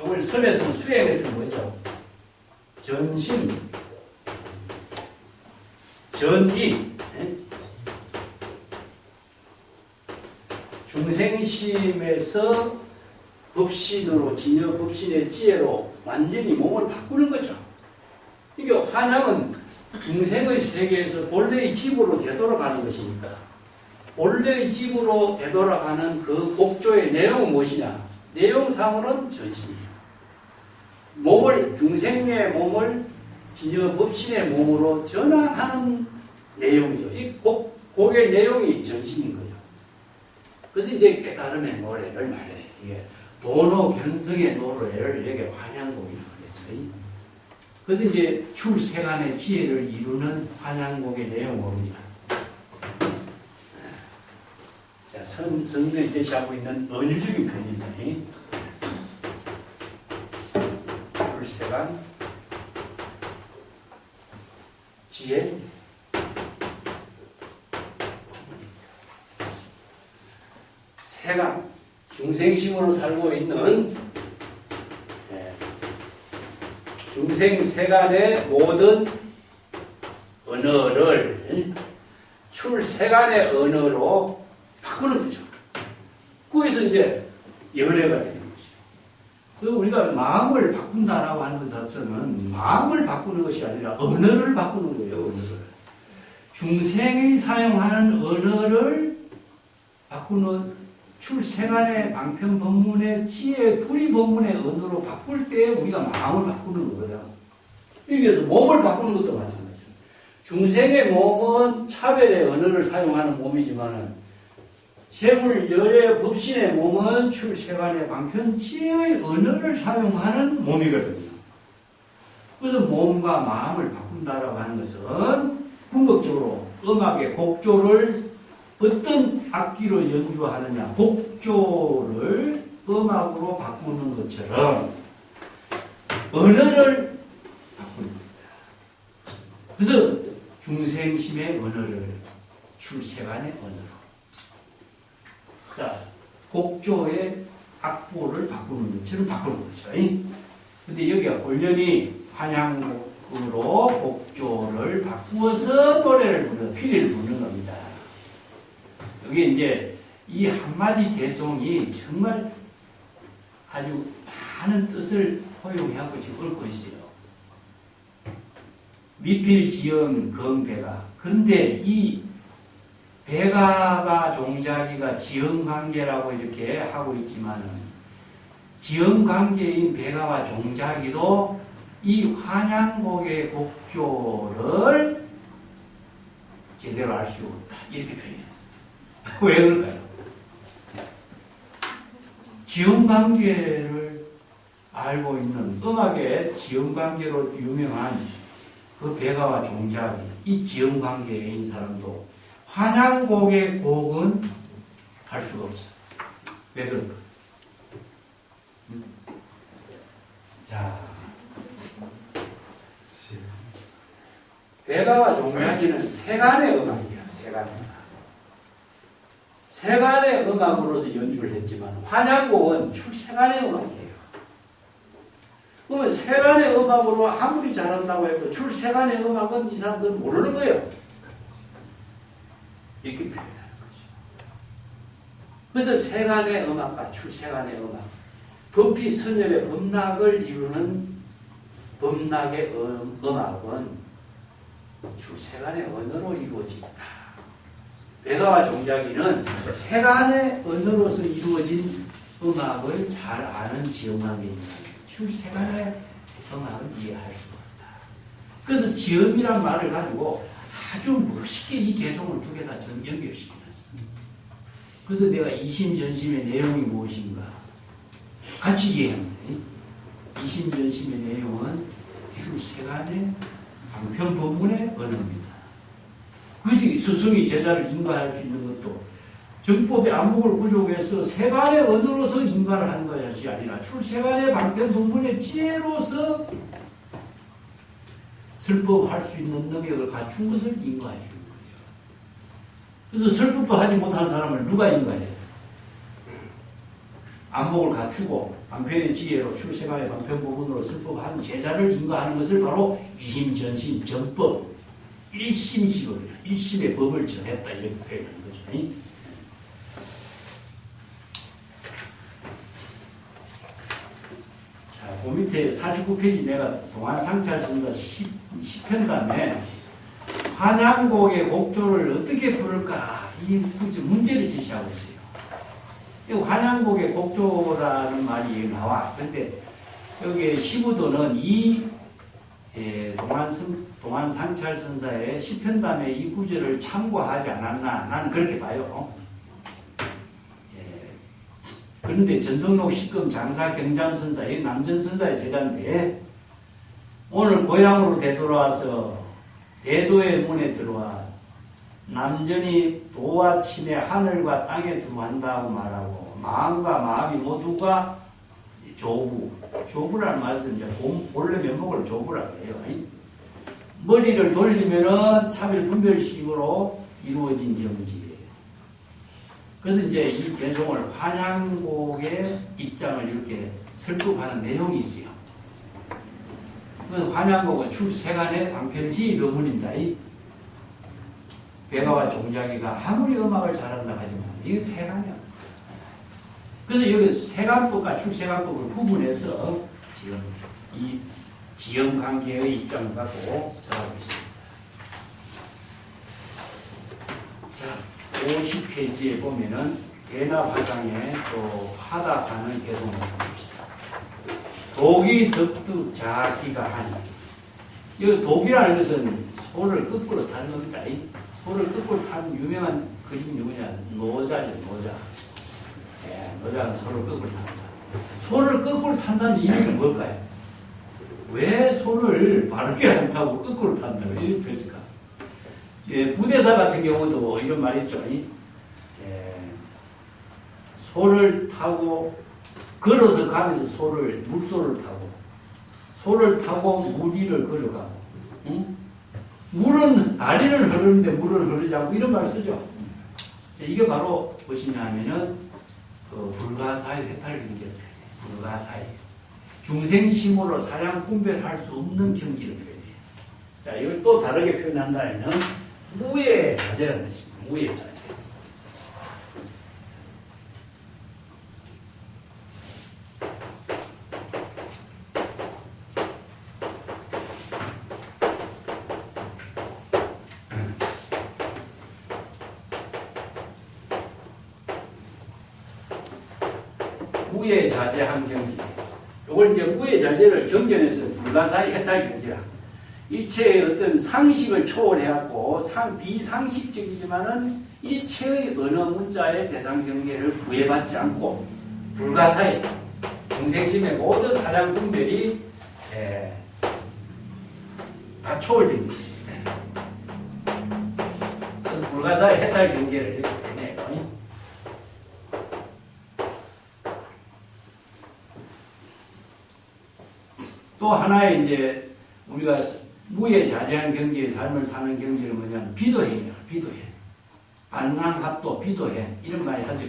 오늘 섬에서는 수행에서는 뭐죠? 전심, 전기, 중생심에서 법신으로, 진여 법신의 지혜로 완전히 몸을 바꾸는 거죠. 이게 환향은 중생의 세계에서 본래의 집으로 되돌아가는 것이니까 본래의 집으로 되돌아가는 그 곡조의 내용은 무엇이냐? 내용상으로는 전심이죠. 몸을, 중생의 몸을 진여 법신의 몸으로 전환하는 내용이죠. 이 곡의 내용이 전심인 거죠. 그래서 이제 깨달음의 노래를 말해요. 이게 도노 견성의 노래를 여기 환향곡이라고 그랬죠. 그래서 이제 출세간의 지혜를 이루는 환향곡의 내용입니다. 자, 성경이 제시하고 있는 은유적인 편입니다. 출세간 지혜 세간 중생심으로 살고 있는 중생 세간의 모든 언어를 출세간의 언어로 바꾸는 거죠. 거기서 이제 연애가 되는 거죠. 그래서 우리가 마음을 바꾼다라고 하는 것은 마음을 바꾸는 것이 아니라 언어를 바꾸는 거예요. 언어를. 중생이 사용하는 언어를 바꾸는 출생안의 방편 법문의 지혜 불이 법문의 언어로 바꿀 때 우리가 마음을 바꾸는 거예요. 여기에서 몸을 바꾸는 것도 마찬가지죠. 중생의 몸은 차별의 언어를 사용하는 몸이지만은 세물 열의 법신의 몸은 출생안의 방편 지혜의 언어를 사용하는 몸이거든요. 그래서 몸과 마음을 바꾼다라고 하는 것은 궁극적으로 음악의 곡조를 어떤 악기로 연주하느냐, 곡조를 음악으로 바꾸는 것처럼 언어를 바꾸는 겁니다. 그래서 중생심의 언어를 출세간의 언어로. 자, 곡조의 악보를 바꾸는 것처럼 바꾸는 거죠. 근데 여기가 본연이 환향으로 곡조를 바꾸어서 노래를 부르는, 피리를 부르는 겁니다. 여기 이제 이 한마디 개송이 정말 아주 많은 뜻을 포용하고 지금 얽고 있어요. 미필, 지연, 경, 배가. 그런데 이 배가가 종자기가 지연관계라고 이렇게 하고 있지만은 지연관계인 배가와 종자기도 이 환양곡의 곡조를 제대로 알 수 없다. 이렇게 표현했어요. 왜 그럴까요? 지연관계를 알고 있는 음악의 지연관계로 유명한 그 배가와 종자기, 이 지연관계인 사람도 환양곡의 곡은 할 수가 없어. 왜 그럴까? 자, 배가와 종자기는 세간의 음악이야. 세간의 음악. 세간의 음악으로서 연주를 했지만 환양곡은 출세간의 음악이에요. 그러면 세간의 음악으로 아무리 잘한다고 해도 출세간의 음악은 이 사람들은 모르는 거예요. 이렇게 표현하는 거죠. 그래서 세간의 음악과 출세간의 음악, 법비 선열의 범락을 이루는 범락의 음악은 출세간의 언어로 이루어진다. 배가와 종자기는 세간의 언어로서 이루어진 음악을 잘 아는 지음관계입니다. 출세간의 음악은 이해할 수가 없다. 그래서 지음이란 말을 가지고 아주 멋있게 이 개성을 두 개 다 연결시켜놨어. 그래서 내가 이심전심의 내용이 무엇인가 같이 이해합니다. 이심전심의 내용은 출세간의 방편 법문의 언어입니다. 그래서 스승이 제자를 인가할 수 있는 것도 정법의 안목을 부족해서 세간의 언어로서 인가를 하는 것이 아니라 출세간의 방편 법문의 지혜로서 설법할 수 있는 능력을 갖춘 것을 인가해 주는 거죠. 그래서 설법도 하지 못한 사람을 누가 인가해요? 안목을 갖추고 방편의 지혜로 출세간의 방편 부분으로 설법하는 제자를 인가하는 것을 바로 이심전심 전법 일심식을 일심의 법을 전했다 이렇게 표현하는 거죠. 자, 그 밑에 49페이지 내가 동안상찰선사 10편단에 환양곡의 곡조를 어떻게 부를까 이 문제를 제시하고 있어요. 환양곡의 곡조라는 말이 나와. 그런데 여기 시부도는 이 동안상찰선사의 시편담의 이 구절을 참고하지 않았나 나는 그렇게 봐요. 그런데 전성록 식금 장사 경잠선사의 남전선사의 제자인데 오늘 고향으로 되돌아와서 대도의 문에 들어와 남전이 도와 침에 하늘과 땅에 두한다고 말하고 마음과 마음이 모두가 조부라는 말씀은 이제 본래 면목을 조부라고 해요. 머리를 돌리면은 차별 분별식으로 이루어진 경지예요. 그래서 이제 이 개송을 환양곡의 입장을 이렇게 설법하는 내용이 있어요. 그래서 환양곡은 출세간의 방편지 법문입니다. 배가와 종자기가 아무리 음악을 잘한다 하지만 이건 세간이야. 그래서 여기 세간법과 출세간법을 구분해서 지금 이 지연관계의 입장을 갖고 써가고 있습니다. 자, 50페이지에 보면은 대나화상에 또 하다하는 개송을 봅시다. 독이 덕득 자기가 하니. 여기서 독이라는 것은 소를 거꾸로 타는 겁니다. 소를 거꾸로 타는 유명한 그림이 누구냐? 노자죠, 노자. 노자는 소를 거꾸로 탄다. 소를 거꾸로 탄다는 이유는 뭘까요? 왜 소를 바르게 안 타고 거꾸로 탄다고 이렇게 했을까? 부대사 같은 경우도 이런 말이 있죠. 소를 타고 걸어서 가면서 물소를 타고 소를 타고 물 위를 걸어가고 응? 물은 다리는 흐르는데 물은 흐르지 않고 이런 말을 쓰죠. 이게 바로 무엇이냐 하면은 그 불가사의 해탈을 얘기해요. 불가사의 중생심으로 사량 분별할 수 없는 경지를 표현해요. 자, 이걸 또 다르게 표현한다면 무의 자재라는 것입니다. 무의 자재. 무예자재한 경지. 요걸 이제 무예자재를 경전에서 불가사의 해탈 경지라. 일체의 어떤 상식을 초월해갖고 비상식적이지만은 일체의 언어 문자의 대상 경계를 구애받지 않고 불가사의 중생심의 모든 사량 분별이 다 초월된 거지. 그래서 불가사의 해탈 경계를 이렇게 되네요. 또 하나의 이제 우리가 무예자재한 경지의 삶을 사는 경지는 뭐냐면 비도행이야. 비도행. 반상합도, 비도행 이런 말이 하죠.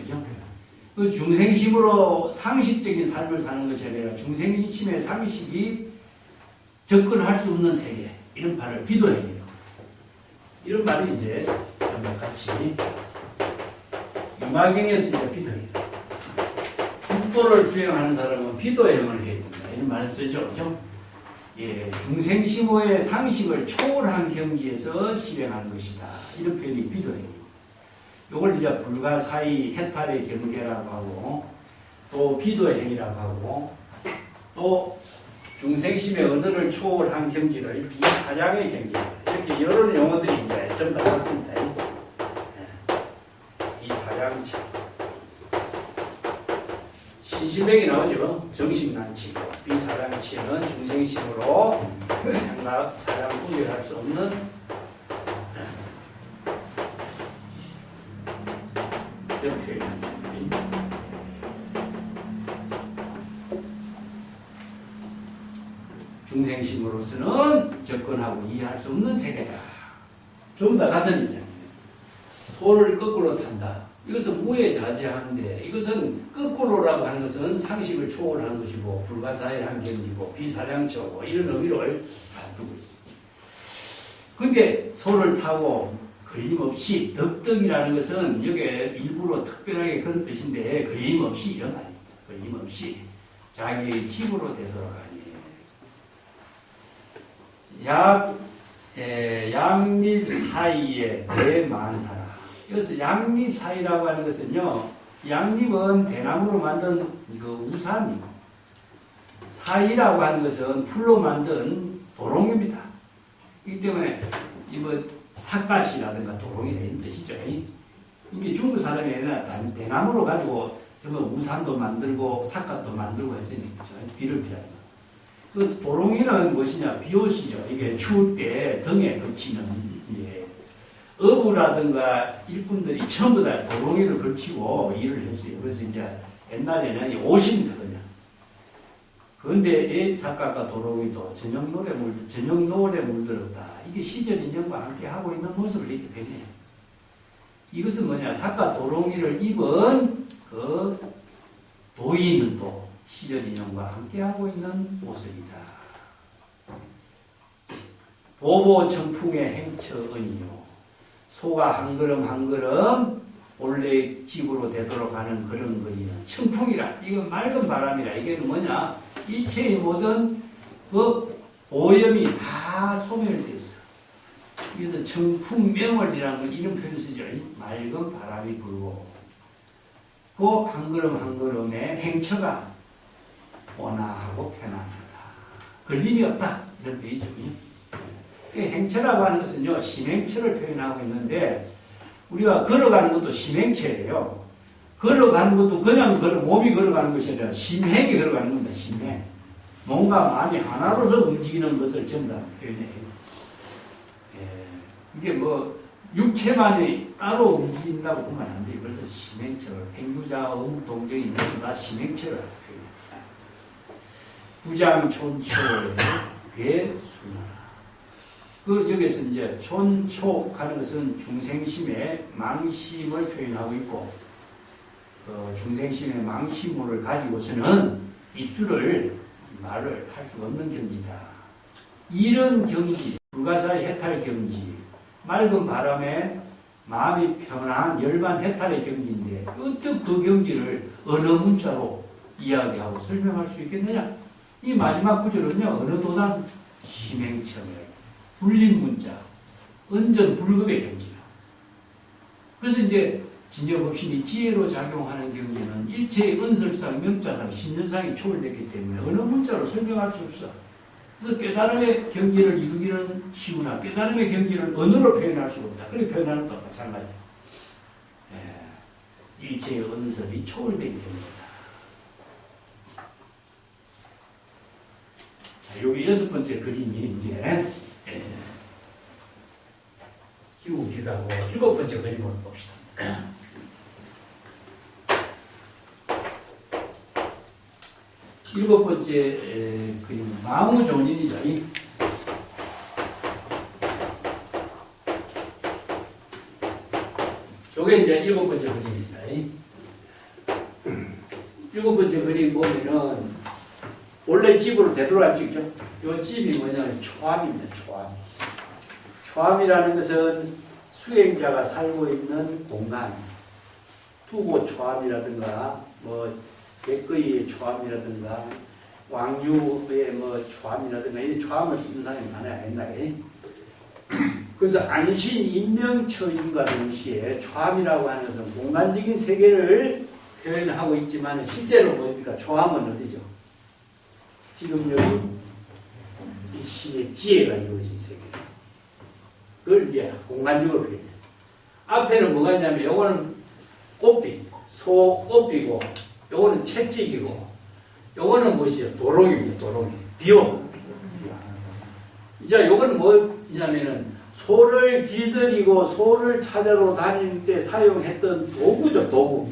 그 중생심으로 상식적인 삶을 사는 것이 아니라 중생심의 상식이 접근할 수 없는 세계 이런 말을 비도행이에요. 이런 말이 이제 같이 유마경에서 이제 비도행. 국도를 수행하는 사람은 비도행을 해야 된다. 이런 말을 쓰죠. 그죠? 예, 중생심의 상식을 초월한 경지에서 실행하는 것이다. 이런 표현이 비도행이에요. 이걸 이제 불가사의 해탈의 경계라고 하고, 또 비도행이라고 하고, 또 중생심의 언어를 초월한 경지를 비사량의 경지, 이렇게 여러 용어들이 이제 전부 다 났습니다. 비사량치. 신신명이 나오죠. 정신난치고, 비사량치는 중생심으로 사량 분별할 수 없는 이렇게 중생심으로서는 접근하고 이해할 수 없는 세계다. 전부 다 같은 입장이에요. 소를 거꾸로 탄다. 이것은 무예자재하는데 이것은 거꾸로라고 하는 것은 상식을 초월한 것이고 불가사의한 경지고 비사량처고 이런 의미를 다 두고 있습니다. 근데 소를 타고 걸림없이 덕덕이라는 것은 여기에 일부러 특별하게 그런 뜻인데 걸림없이 이런 거 아닙니다. 걸림없이 자기의 집으로 되돌아가니 양립 사이에 대만하라. 그래서 양립 사이라고 하는 것은요, 양립은 대나무로 만든 그 우산, 사이라고 하는 것은 풀로 만든 도롱입니다. 그렇기 때문에 이뭐 삿갓이라든가 도롱이 이런 뜻이죠. 이게 중국 사람이 아니라 대나무로 가지고 정말 우산도 만들고 삿갓도 만들고 했으니까 비를 피하는 거. 그 도롱이는 무엇이냐? 비옷이죠. 이게 추울 때 등에 걸치는 어부라든가 일꾼들이 전부 다 도롱이를 걸치고 일을 했어요. 그래서 이제 옛날에는 옷입니다. 그런데 삿갓과 도롱이도 저녁 노래 물들었다. 이게 시절 인연과 함께 하고 있는 모습을 이렇게 되네요. 이것은 뭐냐? 삿갓 도롱이를 입은 그 도인도 시절 인연과 함께 하고 있는 모습이다. 보보청풍의 행처은이요. 소가 한 걸음 한 걸음 본래 집으로 되도록 하는 그런 거리는 청풍이라. 이건 맑은 바람이라. 이게 뭐냐? 일체의 모든 그 오염이 다 소멸됐어. 그래서 청풍명월이라는 건 이런 표현을 쓰죠. 맑은 바람이 불고 그 한 걸음 한 걸음의 행처가 온화하고 편안하다. 걸림이 없다. 이런 표현이죠. 행처라고 하는 것은요, 심행처를 표현하고 있는데, 우리가 걸어가는 것도 심행처예요. 걸어가는 것도 그냥 몸이 걸어가는 것이 아니라 심행이 걸어가는 겁니다. 심행. 몸과 마음이 하나로서 움직이는 것을 전부 다 표현해요. 이게 뭐 육체만이 따로 움직인다고 보면 안 돼요. 그래서 심행처를 행주자 동정이 있는 다 심행처를 표현합니다. 부장촌초의 괴순하라. 그 여기서 이제 촌촉하는 것은 중생심의 망심을 표현하고 있고, 중생심의 망심을 가지고서는 입술을 말을 할 수 없는 경지다. 이런 경지, 불가사의 해탈 경지, 맑은 바람에 마음이 편한 열반 해탈의 경지인데 어떻게 그 경지를 언어 문자로 이야기하고 설명할 수 있겠느냐? 이 마지막 구절은요, 어느 도단 심행처멸, 불림 문자, 은전 불급의 경지다. 그래서 이제 진여법신이 지혜로 작용하는 경지는 일체의 은설상, 명자상, 신전상이 초월됐기 때문에 어느 문자로 설명할 수 없어. 그래서 깨달음의 경지를 이루기는 쉬우나 깨달음의 경지를 언어로 표현할 수가 없다. 그렇게 표현하는 것과 마찬가지야. 일체의 은설이 초월되기 때문이다. 자, 여기 6번째 그림이 이제 기울기다고 7번째 그림을 봅시다. 일곱 번째 그림 마무존인이죠. 저게 이제 7번째 그림입니다. 7번째 그림 보면은 원래 집으로 되돌아 찍죠. 이 집이 뭐냐면 초암입니다. 초암이라는 것은 수행자가 살고 있는 공간, 투고 초암이라든가 뭐 백거이의 초암이라든가 왕유의 뭐 초암이라든가 이 초암을 쓰는 사람이 많아요. 옛날에. 그래서 안신, 인명, 처인과 동시에 초암이라고 하는 것은 공간적인 세계를 표현하고 있지만 실제로 뭡니까? 초암은 어디죠? 지금 여기 이 시의 지혜가 이루어진 세계. 그걸 이제 공간적으로 표현해요. 앞에는 뭐가 있냐면 요거는 꽃비, 소꽃비고 요거는 채찍이고 요거는 무엇이에요? 도롱입니다. 도롱이. 비오. 이제 요거는 뭐냐면은 소를 길들이고 소를 찾아러 다닐 때 사용했던 도구죠. 도구.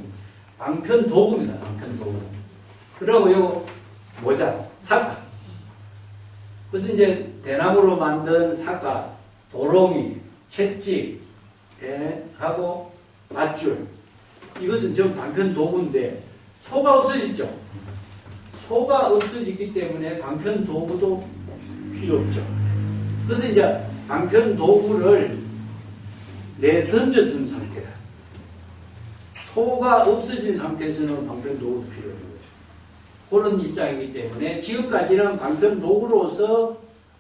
방편 도구입니다. 방편 도구. 그리고 요 모자, 사카. 그래서 이제 대나무로 만든 사카, 도롱이, 채찍, 하고 밧줄. 이것은 전 방편 도구인데 소가 없어지죠. 소가 없어지기 때문에 방편 도구도 필요 없죠. 그래서 이제 방편 도구를 내던져둔 상태라. 소가 없어진 상태에서는 방편 도구도 필요 없는 거죠. 그런 입장이기 때문에 지금까지는 방편 도구로서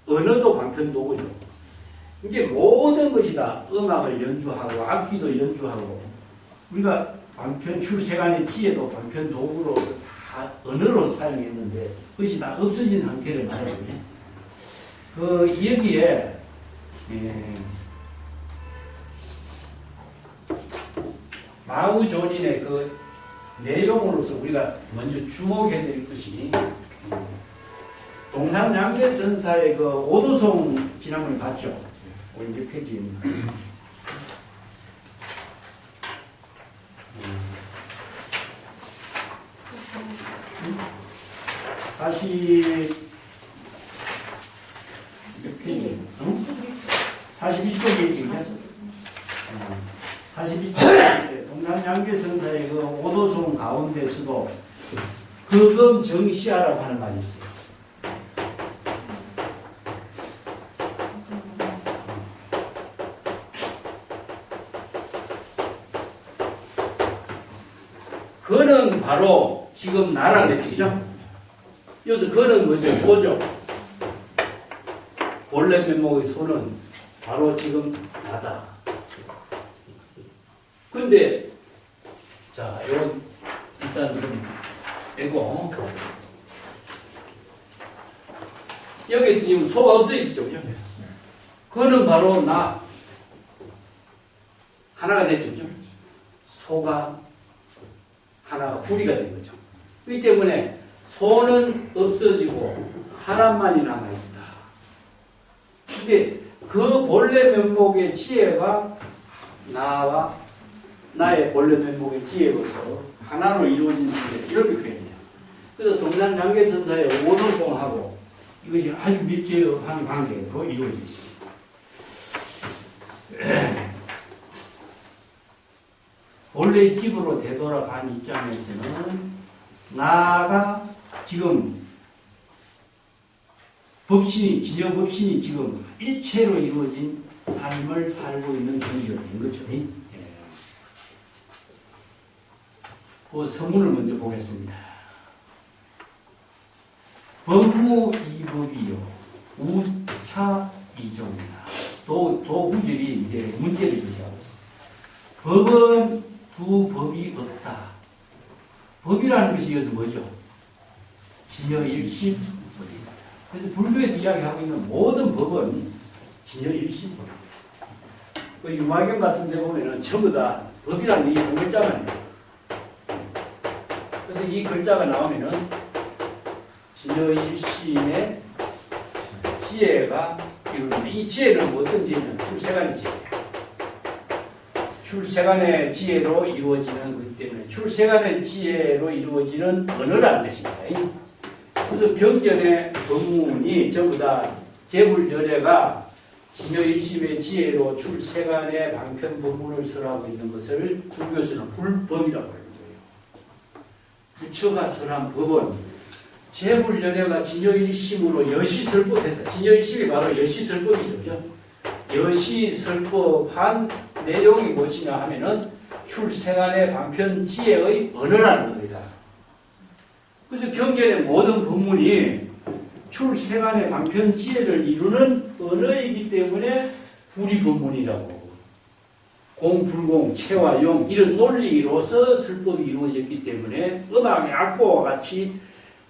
언어도 방편 도구죠. 이게 모든 것이 다 음악을 연주하고 악기도 연주하고 우리가 방편 출세간의 지혜도 방편 도구로서 다 언어로 사용했는데 그것이 다 없어진 상태를 말해주네. 여기에 마우존인의 그 내용으로서 우리가 먼저 주목해야 될 것이 동산양계 선사의 그 오도송 지난번에 봤죠? 56페이지입니다. 41쪽에 있지. 42쪽에 동산양계 선사의 그 오도송 가운데서도 흑음 정시하라고 하는 말이 있어요. 그는 바로 지금 나라 그랬죠? 여기서 그는 뭐죠? 소죠. 본래 면목의 소는 바로 지금 나다. 근데 자, 이건 일단 좀 빼고 여기서 지금 소가 없어지죠, 그죠? 그는 바로 나 하나가 됐죠, 그죠? 소가 하나가 구리가 된 거죠. 그렇기 때문에 소는 없어지고 사람만이 남아있다. 근데 그 본래 면목의 지혜가 나와 나의 본래 면목의 지혜로서 하나로 이루어진 상태 이렇게 표현해요. 그래서 동산양계선사의 오도송하고 이것이 아주 밀접한 관계로 이루어져 있습니다. 본래 집으로 되돌아간 입장에서는 나가 지금 법신이, 진여법신이 지금 일체로 이루어진 삶을 살고 있는 경지가 된 거죠. 그 서문을 먼저 보겠습니다. 법무이법이요 우차이종이다. 도구절이 이제 문제를 제기하고 있습니다. 법은 두 법이라는 것이 이것은 뭐죠? 진여일심 법입니다. 그래서 불교에서 이야기하고 있는 모든 법은 진여일심 법입니다. 그 유마경 같은 데 보면은 전부 다 법이라는 이 한 글자만 해요. 그래서 이 글자가 나오면은 진여일심의 지혜가 이루어집니다. 이 지혜는 어떤 지혜는 출세간의 지혜예요. 출세간의 지혜로 이루어지는 거기 때문에 출세간의 지혜로 이루어지는 언어라는 뜻입니다. 그래서 경전의 법문이 전부 다 재불열애가 진여일심의 지혜로 출세간의 방편 법문을 설하고 있는 것을 불교에서는 불법이라고 하는 거예요. 부처가 설한 법은 재불열애가 진여일심으로 여시설법했다. 진여일심이 바로 여시설법이죠. 여시설법한 내용이 무엇이냐 하면은 출세간의 방편 지혜의 언어라는 겁니다. 그래서 경전의 모든 법문이 출세간의 방편 지혜를 이루는 언어이기 때문에 불이법문이라고 공불공, 체와 용 이런 논리로서 설법이 이루어졌기 때문에 음악의 악보와 같이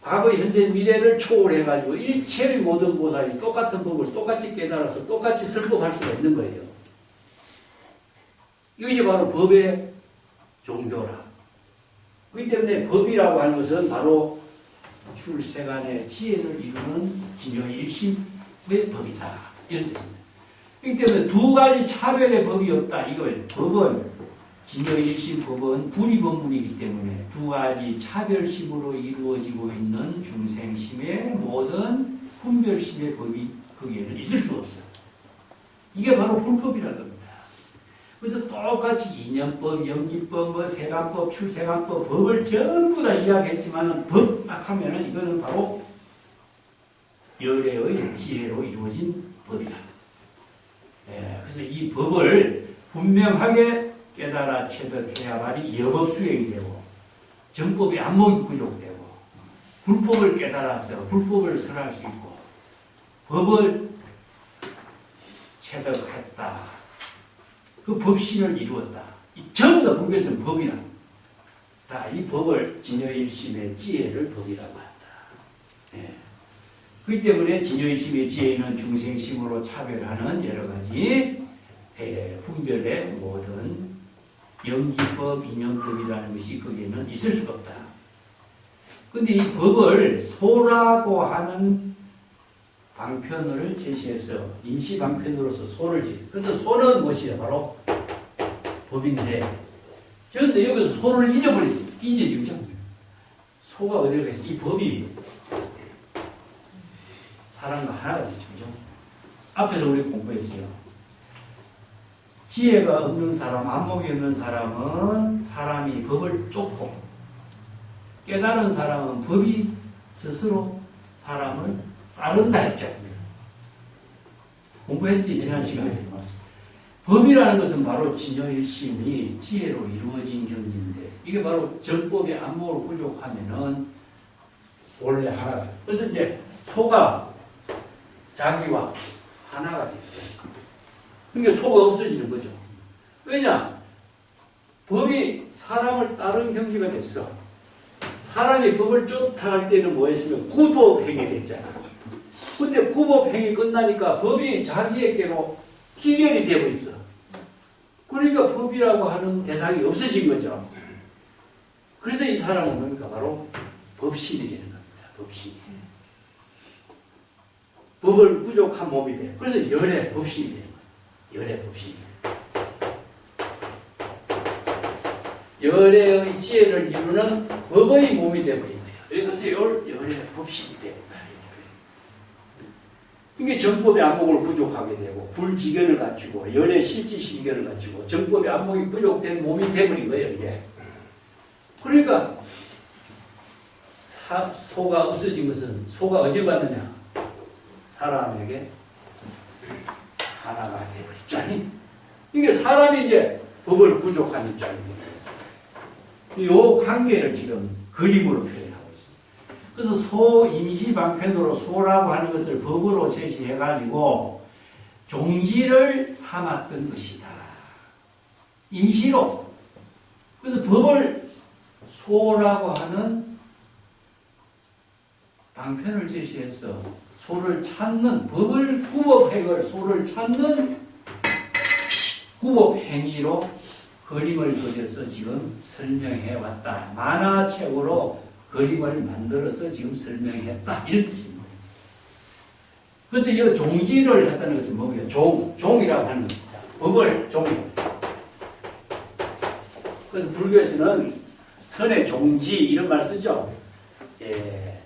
과거, 현재, 미래를 초월해가지고 일체의 모든 보살이 똑같은 법을 똑같이 깨달아서 똑같이 설법할 수가 있는 거예요. 이것이 바로 법의 종교라. 그렇기 때문에 법이라고 하는 것은 바로 출세간의 지혜를 이루는 진여일심의 법이다. 이런 뜻입니다. 그렇기 때문에 두 가지 차별의 법이 없다. 이걸 법은 진여일심 법은 불이법문이기 때문에 두 가지 차별심으로 이루어지고 있는 중생심의 모든 분별심의 법이 거기에는 있을 수 없어요. 이게 바로 불법이라는 겁니다. 그래서 똑같이 인연법, 연기법, 세간법, 출세간법, 법을 전부 다 이야기했지만 법 딱 하면은 이거는 바로 열애의 지혜로 이루어진 법이다. 그래서 이 법을 분명하게 깨달아 체득해야만이 여법 수행이 되고 정법이 안목이 부족되고 불법을 깨달아서 불법을 설할 수 있고 법을 체득했다. 그 법신을 이루었다. 전부 다 불교에서는 법이라. 다 이 법을 진여일심의 지혜를 법이라고 한다. 그렇기 때문에 진여일심의 지혜는 중생심으로 차별하는 여러 가지 분별의 모든 연기법, 인연법이라는 것이 거기에는 있을 수가 없다. 그런데 이 법을 소라고 하는 방편을 제시해서 임시방편으로서 소를 제시해서 그래서 소는 무엇이야? 바로 법인데 그런데 여기서 소를 잊어버렸어요. 잊어지죠? 소가 어디로 갔어? 이 법이 사람과 하나가 되죠. 앞에서 우리 공부했어요. 지혜가 없는 사람, 안목이 없는 사람은 사람이 법을 쫓고 깨달은 사람은 법이 스스로 사람을 따른다 했죠. 공부했지 지난 시간에. 법이라는 것은 바로 진여일심이 지혜로 이루어진 경지인데 이게 바로 정법의 안목을 부족하면은 원래 하나가. 그래서 이제 소가 자기와 하나가 됩니다. 그러니까 소가 없어지는 거죠. 왜냐? 법이 사람을 따른 경지가 됐어. 사람이 법을 쫓아갈 때는 뭐 했으면 구법행위 됐잖아. 근데 구법행위 끝나니까 법이 자기에게로 기결이 되어있어. 그러니까 법이라고 하는 대상이 없어진 거죠. 그래서 이 사람은 뭡니까? 바로 법신이 되는 겁니다. 법신. 법을 부족한 몸이 돼요. 그래서 열애 법신이 돼요. 열애 법신. 열애의 지혜를 이루는 법의 몸이 되어버린대요. 그래서 열애 법신이 돼요. 이게 정법의 안목을 부족하게 되고 불지견을 갖추고 열의 실지신견을 갖추고 정법의 안목이 부족된 몸이 되어버린 거예요. 이게. 그러니까 소가 없어진 것은 소가 어디 갔느냐? 사람에게 하나가 되어버렸잖니. 이게 사람이 이제 법을 부족한 입장입니다. 이 관계를 지금 그림으로 표현하고 있습니다. 그래서 소 임시방편으로 소라고 하는 것을 법으로 제시해가지고 종지를 삼았던 것이다. 임시로. 그래서 법을 소라고 하는 방편을 제시해서 소를 찾는 법을 구법행을 소를 찾는 구법 행위로 그림을 그려서 지금 설명해 왔다. 만화책으로 그림을 만들어서 지금 설명했다. 이런 뜻입니다. 그래서 이 종지를 했다는 것은 뭐예요? 종이라고 하는 겁니다. 법을 종. 그래서 불교에서는 선의 종지 이런 말 쓰죠. 예.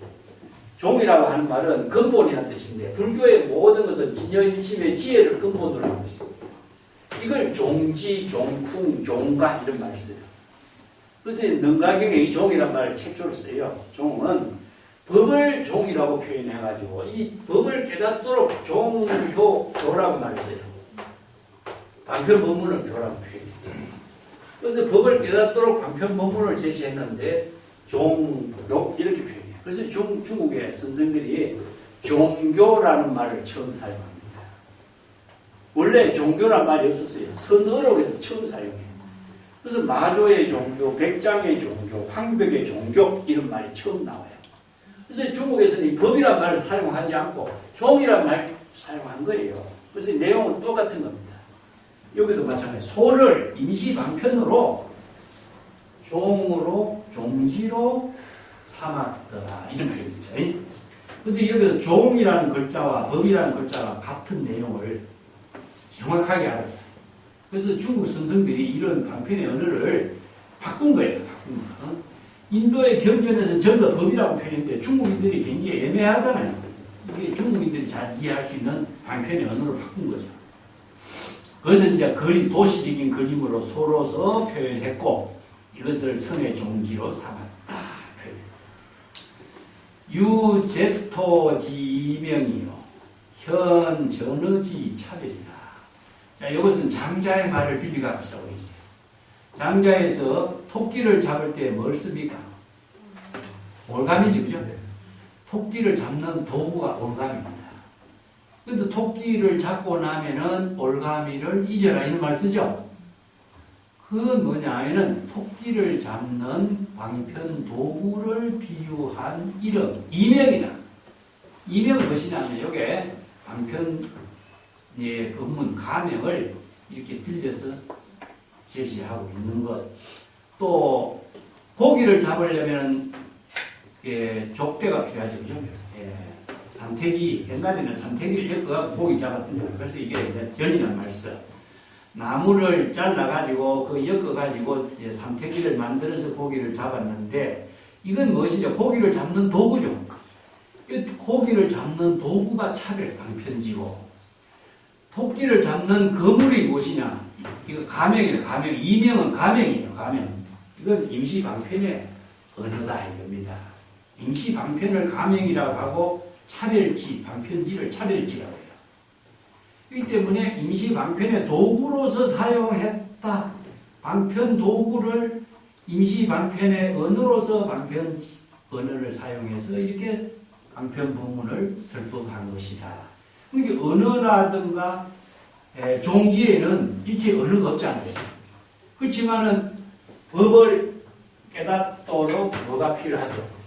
종이라고 하는 말은 근본이라는 뜻인데 불교의 모든 것은 진여인심의 지혜를 근본으로 하고 있습니다. 이걸 종지, 종풍, 종가 이런 말을 써요. 그래서 능가경에 이 종이란 말을 최초로 써요. 종은 법을 종이라고 표현해가지고 이 법을 깨닫도록 교라고 말을 써요. 방편법문을 교라고 표현했어요. 그래서 법을 깨닫도록 방편법문을 제시했는데 종교 이렇게 표현해요. 그래서 중국의 선생들이 종교라는 말을 처음 사용합니다. 원래 종교란 말이 없었어요. 선어록에서 처음 사용해요. 그래서 마조의 종교, 백장의 종교, 황벽의 종교 이런 말이 처음 나와요. 그래서 중국에서는 이 법이란 말을 사용하지 않고 종이란 말을 사용한 거예요. 그래서 내용은 똑같은 겁니다. 여기도 마찬가지. 소를 임시 방편으로 종으로 종지로 삼았더라 이런 표현이죠. 그래서 여기서 종이라는 글자와 법이라는 글자가 같은 내용을 정확하게 알아요. 그래서 중국 선생들이 이런 방편의 언어를 바꾼 거예요. 바꾼 거. 인도의 경전에서 전부 다 법이라고 표현했는데 중국인들이 굉장히 애매하잖아요. 이게 중국인들이 잘 이해할 수 있는 방편의 언어를 바꾼 거죠. 그래서 이제 도시적인 그림으로 소로서 표현했고 이것을 선의 종지로 삼았다. 유제토지명이요 현 전어지 차별이다. 자, 이것은 장자의 말을 빌리갖고 쓰고 있어요. 장자에서 토끼를 잡을 때 뭘 씁니까? 올감이지, 그죠? 토끼를 잡는 도구가 올감입니다. 근데 토끼를 잡고 나면은 올가미를 잊어라 이런 말 쓰죠? 그건 뭐냐 하면은 토끼를 잡는 방편 도구를 비유한 이름, 이명이다. 이명은 무엇이냐면 요게 방편의 법문 가명을 이렇게 빌려서 제시하고 있는 것. 또 고기를 잡으려면 족대가 필요하죠. 그죠? 삼태기, 옛날에는 삼태기를 엮어서 고기 잡았던 거예요. 그래서 이게 연이란 말 써. 나무를 잘라가지고 그 엮어가지고 삼태기를 만들어서 고기를 잡았는데 이건 무엇이죠? 고기를 잡는 도구죠. 고기를 잡는 도구가 차별 방편지고 토끼를 잡는 거물이 무엇이냐? 이거 가명이에요. 가명. 이명은 가명이에요. 가명. 이건 임시 방편의 언어다 이겁니다. 임시 방편을 가명이라고 하고 차별지, 방편지를 차별지라고 해요. 그렇기 때문에 임시 방편의 도구로서 사용했다. 방편 도구를 임시 방편의 언어로서 방편 언어를 사용해서 이렇게 방편 본문을 설법한 것이다. 그러니까 언어라든가 종지에는 일체 언어가 없잖아요. 그렇지만은 법을 깨닫도록 뭐가 필요하죠?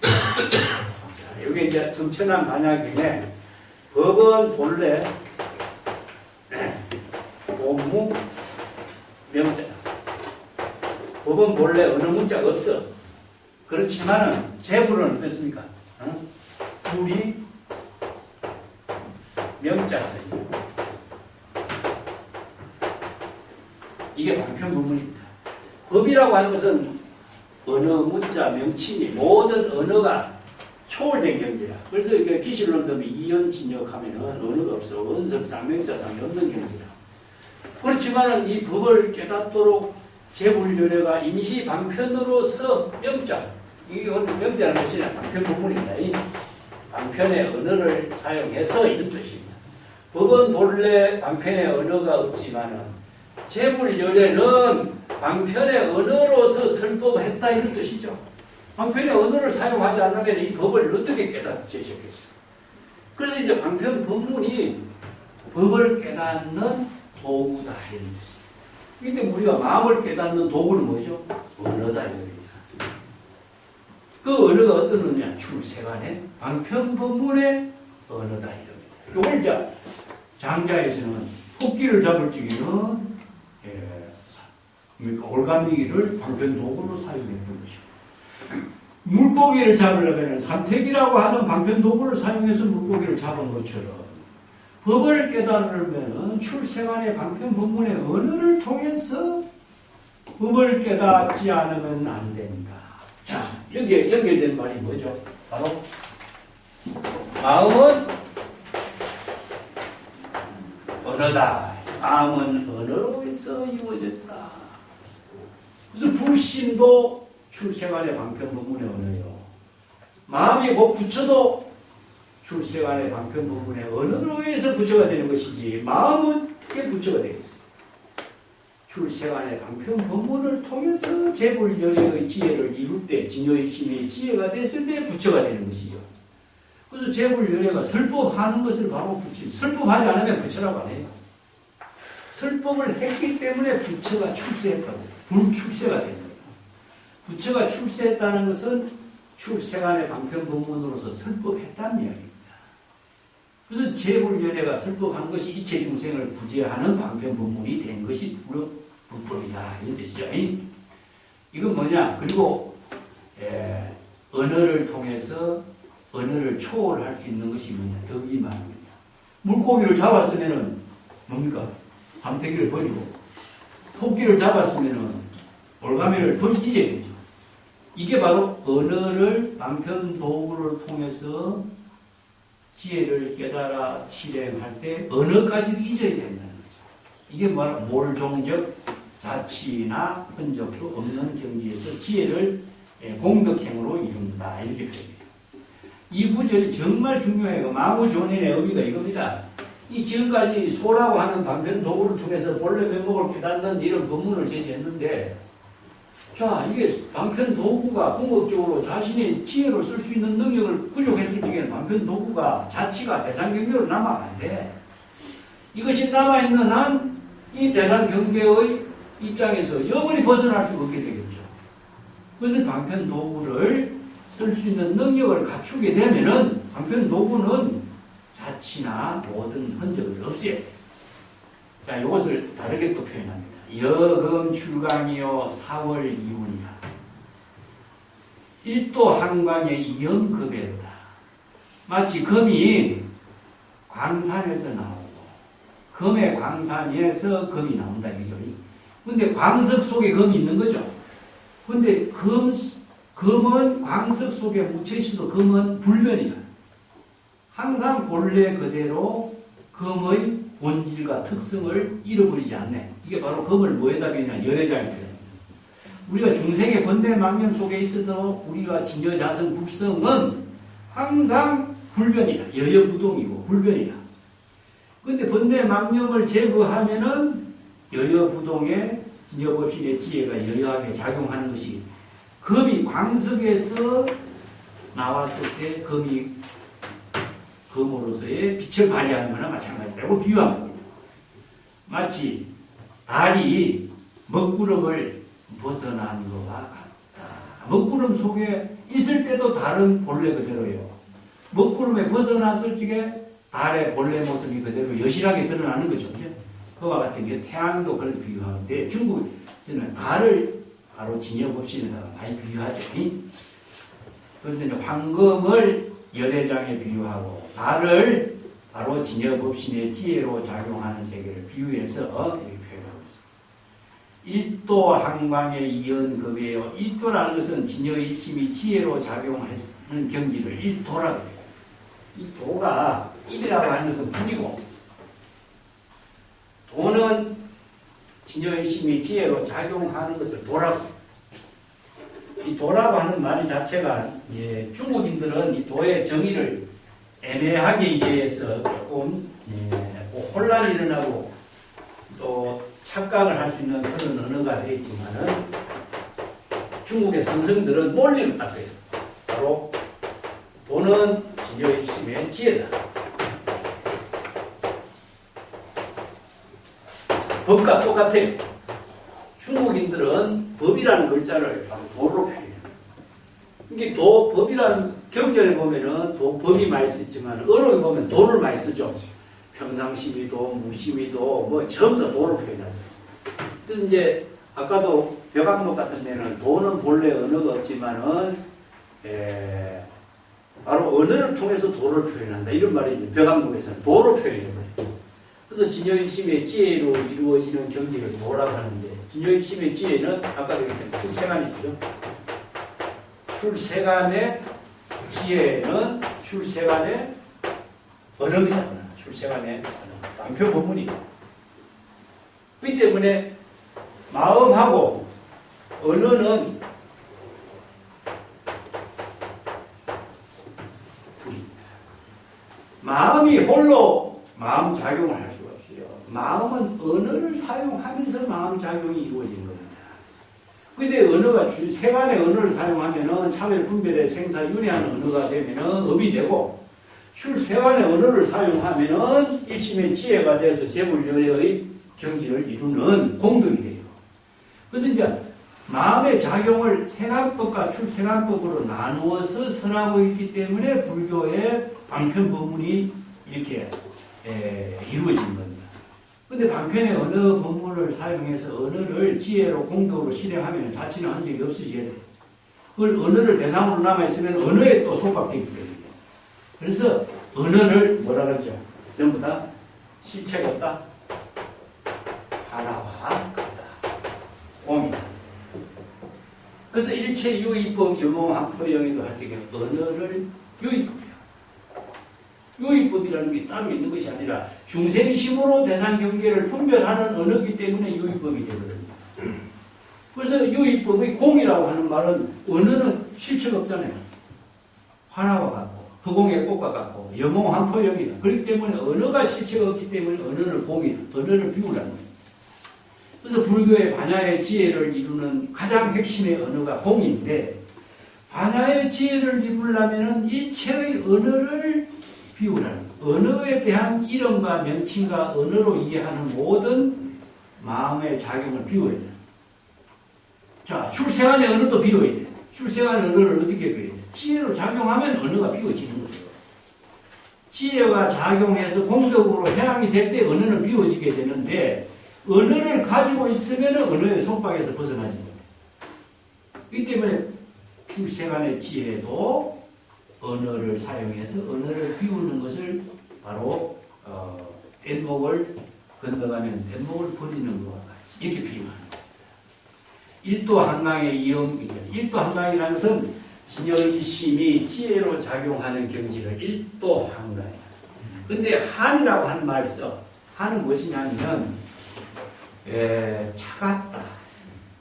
자, 여기 이제 성천한 만약에 법은 본래 본무 명자. 법은 본래 어느 문자가 없어. 그렇지만은 재불은 어떻습니까? 불이 명자 써요. 이게 방편 본문입니다. 법이라고 하는 것은 언어, 문자, 명칭이 모든 언어가 초월된 경지라. 그래서 이게 기실론덤이 이연진역하면은 언어가 없어. 언성, 쌍명자상이 없는 경지라. 그렇지만은 이 법을 깨닫도록 제불교례가 임시 방편으로서 명자. 이게 오늘 명자는 것이냐? 방편 본문입니다. 이 방편의 언어를 사용해서 이런 뜻입니다. 법은 본래 방편의 언어가 없지만은 제불교례는 방편의 언어로서 설법했다 이런 뜻이죠. 방편의 언어를 사용하지 않으면 이 법을 어떻게 깨닫겠어요? 그래서 이제 방편 법문이 법을 깨닫는 도구다 이런 뜻이에요. 그런데 우리가 마음을 깨닫는 도구는 뭐죠? 언어다 이겁니다. 그 언어가 어떤 언어냐? 출세간의 방편법문의 언어다 이겁니다. 이걸 이제 장자에서는 토끼를 잡을 적에는 올가미기를 방편도구로 사용했던 것이고, 물고기를 잡으려면 삼택이라고 하는 방편도구를 사용해서 물고기를 잡은 것처럼, 법을 깨달으려면 출세간의 방편법문의 언어를 통해서 법을 깨닫지 않으면 안 된다. 자, 여기에 연결된 말이 뭐죠? 바로 마음은 언어다. 마음은 언어로서 이루어졌다. 그래서 불신도 출세간의 방편법문의 언어요. 마음이 곧 부처도 출세간의 방편법문의 언어로 해서 부처가 되는 것이지, 마음은 어떻게 부처가 되겠어요? 출세간의 방편법문을 통해서 재불열의 지혜를 이룰 때, 진여의심의 지혜가 됐을 때 부처가 되는 것이죠. 그래서 재불열애가 설법하는 것을 바로 부처, 설법하지 않으면 부처라고 안 해요. 설법을 했기 때문에 부처가 출세했다고, 불출세가 된 거예요. 부처가 출세했다는 것은 출세간의 방편법문으로서 설법했다는 이야기입니다. 그래서 재불열애가 설법한 것이 이체 중생을 구제하는 방편법문이 된 것이 불법이다, 이런 뜻이죠. 이건 뭐냐? 그리고 언어를 통해서 언어를 초월할 수 있는 것이 뭐냐? 덕이만입니다. 물고기를 잡았으면은 뭡니까? 삼태기를 버리고, 토끼를 잡았으면은 올가미를 버리게 되죠. 이게 바로 언어를 방편도구를 통해서 지혜를 깨달아 실행할 때 언어까지도 잊어야 된다는 거죠. 이게 바로 몰종적 자치나 흔적도 없는 경지에서 지혜를 공덕행으로 이룬다, 이렇게 표현해요. 이 구절이 정말 중요해요. 마구존인의 의미가 이겁니다. 이 지금까지 소라고 하는 방편도구를 통해서 본래 면목을 깨닫는 이런 법문을 제시했는데, 자, 이게 방편도구가 궁극적으로 자신의 지혜로 쓸 수 있는 능력을 부족했을 적에는 방편도구가 자치가 대상경계로 남아가 안 돼. 이것이 남아있는 한 이 대상경계의 입장에서 영원히 벗어날 수가 없게 되겠죠. 그래서 방편도구를 쓸 수 있는 능력을 갖추게 되면은 방편도구는 자치나 모든 흔적을 없애요. 자, 이것을 다르게 또 표현합니다. 여금 출강이요 사월 이운이라. 일도 한광의 이연급에로다. 마치 금이 광산에서 나오고, 금의 광산에서 금이 나온다, 이죠. 근데 광석 속에 금이 있는 거죠. 근데 금은 광석 속에 묻혀있어도 금은 불변이야. 항상 본래 그대로 금의 본질과 특성을 잃어버리지 않네. 이게 바로 금을 뭐에다 비유냐? 열애장에 비유합니다. 우리가 중생의 번뇌망념 속에 있어도 우리가 진여자성 불성은 항상 불변이다. 여여부동이고 불변이다. 그런데 번뇌망념을 제거하면은 여여부동의 진여법신의 지혜가 여여하게 작용하는 것이, 금이 광석에서 나왔을 때 금이 금으로서의 빛을 발휘하는 거나 마찬가지라고 비유한 겁니다. 마치 달이 먹구름을 벗어난 것과 같다. 먹구름 속에 있을 때도 달은 본래 그대로예요. 먹구름에 벗어났을 적에 달의 본래 모습이 그대로 여실하게 드러나는 거죠. 그와 같은 게 태양도 그렇게 비유하는데, 중국에서는 달을 바로 진여법신에다가 많이 비유하죠. 그래서 이제 황금을 열애장에 비유하고, 달을 바로 진여법신의 지혜로 작용하는 세계를 비유해서 이렇게 표현하고 있습니다. 일도 한광의 이연급이에요. 일도라는 것은 진여일심이 지혜로 작용하는 경지를 일도라고 해요. 이 도가, 일이라고 하는 것은 불이고, 도는 진여일심이 지혜로 작용하는 것을 도라고. 이 도라고 하는 말 자체가, 중국인들은 이 도의 정의를 애매하게 이해해서 조금 혼란이 일어나고 또 착각을 할 수 있는 그런 언어가 되어 있지만은, 중국의 성성들은 논리를 딱 해요. 바로 도는 진여일심의 지혜다. 법과 똑같아요. 중국인들은 법이라는 글자를 바로 도로 표현해요. 이게 법이라는 경전에 보면은 법이 많이 쓰지만 언어에 보면 도를 많이 쓰죠. 평상심이도, 무심이도, 뭐 전부 다 도로 표현하죠. 그래서 이제 아까도 벽암록 같은 데는 도는 본래 언어가 없지만은 바로 언어를 통해서 도를 표현한다. 이런 말이 이제 벽암록에서는 도로 표현해버려요. 그래서 진여일심의 지혜로 이루어지는 경지를 도라고 하는데, 진여일심의 지혜는 아까도 얘기했던 출세간이죠. 출세간의 지혜는 출세간의 언어입니다. 출세간의 언어. 단표 본문이다. 그렇기 때문에 마음하고 언어는 둘입니다. 마음이 홀로 마음 작용을 할 수가 없어요. 마음은 언어를 사용하면서 마음 작용이 이루어지는 겁니다. 근데 언어가 세간의 언어를 사용하면은 차별 분별의 생사 윤회하는 언어가 되면은 업이 되고, 출세간의 언어를 사용하면은 일심의 지혜가 돼서 재불연회의 경지를 이루는 공덕이 돼요. 그래서 이제 마음의 작용을 세간법과 출세간법으로 나누어서 선하고 있기 때문에 불교의 방편 법문이 이렇게 이루어진 겁니다. 근데 방편의 언어 법문을 사용해서 언어를 지혜로 공덕으로 실행하면 자치는 한 적이 없어져야 돼요. 그걸 언어를 대상으로 남아있으면 언어에 또 속박되기 때문에. 그래서 언어를 뭐라 그러죠? 전부 다 실체가 없다. 하나와 같다. 공이다. 그래서 일체 유의법, 유몽학포영에도 할 때 언어를 유의법이야. 유의법이라는 게 따로 있는 것이 아니라 중생심으로 대상 경계를 분별하는 언어이기 때문에 유의법이 되거든요. 그래서 유의법의 공이라고 하는 말은 언어는 실체가 없잖아요. 화나와 같고 허공의 꽃과 같고 여몽한포영이다. 그렇기 때문에 언어가 실체가 없기 때문에 언어를 공이다. 언어를 비우라는 거예요. 그래서 불교의 반야의 지혜를 이루는 가장 핵심의 언어가 공인데, 반야의 지혜를 이루려면 일체의 언어를 비우라는 거예요. 언어에 대한 이름과 명칭과 언어로 이해하는 모든 마음의 작용을 비워야 돼요. 자, 출생안의 언어도 비워야 돼요. 출생안의 언어를 어떻게 비워야 돼요? 지혜로 작용하면 언어가 비워지는 거죠. 지혜가 작용해서 공덕으로 해양이 될 때 언어는 비워지게 되는데, 언어를 가지고 있으면 언어의 속박에서 벗어나는 겁니다. 이 때문에 출생안의 지혜도 언어를 사용해서 언어를 비우는 것을 바로 뗏목을 건너가면 뗏목을 버리는 것과 같이 이렇게 비유하는 겁니다. 일도 한강의 이음이다. 일도 한강이라는 것은 진여일심이 지혜로 작용하는 경지를 일도 한강이다. 근데 한이라고 하는 말을 써. 한은 무엇이냐면 차갑다.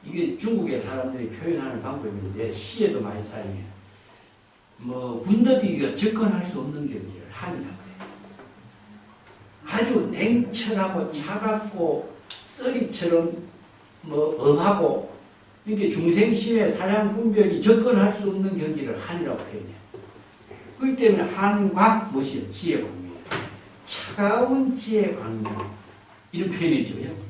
이게 중국의 사람들이 표현하는 방법인데 시에도 많이 사용해요. 군더더기가 접근할 수 없는 경지를 한이라고 해요. 아주 냉철하고 차갑고 썰이처럼 엄하고, 이게 중생심의 사양 분별이 접근할 수 없는 경지를 한이라고 표현해요. 그렇기 때문에 한과 무엇이요? 지혜 광명이에요. 차가운 지혜 광명. 이런 표현이죠.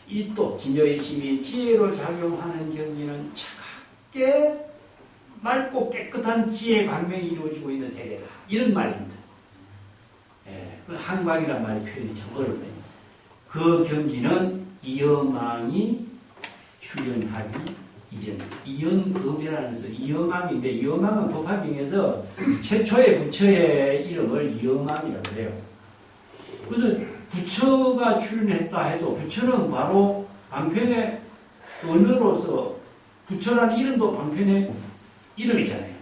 일도 진여일심이 지혜로 작용하는 경지는 차갑게 맑고 깨끗한 지혜 광명이 이루어지고 있는 세계다. 이런 말입니다. 그 한광이란 말이 표현이 참 어렵네요. 그 경지는 이어망이 출현하기 이전. 이연금이라는 것은 이어망인데, 이어망은 법화경에서 최초의 부처의 이름을 이어망이라고 해요. 그래서 부처가 출현했다 해도 부처는 바로 방편의 언어로서, 부처라는 이름도 방편의 이름이잖아요.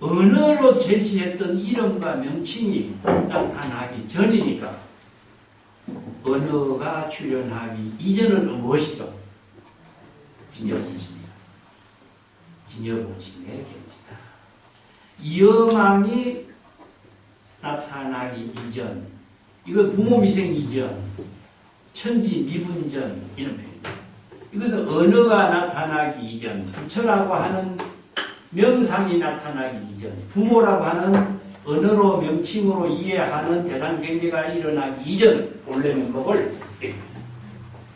언어로 제시했던 이름과 명칭이 나타나기 전이니까 언어가 출현하기 이전은 무엇이죠? 진여보침입니다. 진여보침의 경지다. 이어망이 나타나기 이전, 이건 부모미생 이전, 천지 미분전 이런 표현입니다. 이것은 언어가 나타나기 이전, 부처라고 하는 명상이 나타나기 이전, 부모라고 하는 언어로 명칭으로 이해하는 대상 경계가 일어나기 이전 본래 면목을 얘기합니다.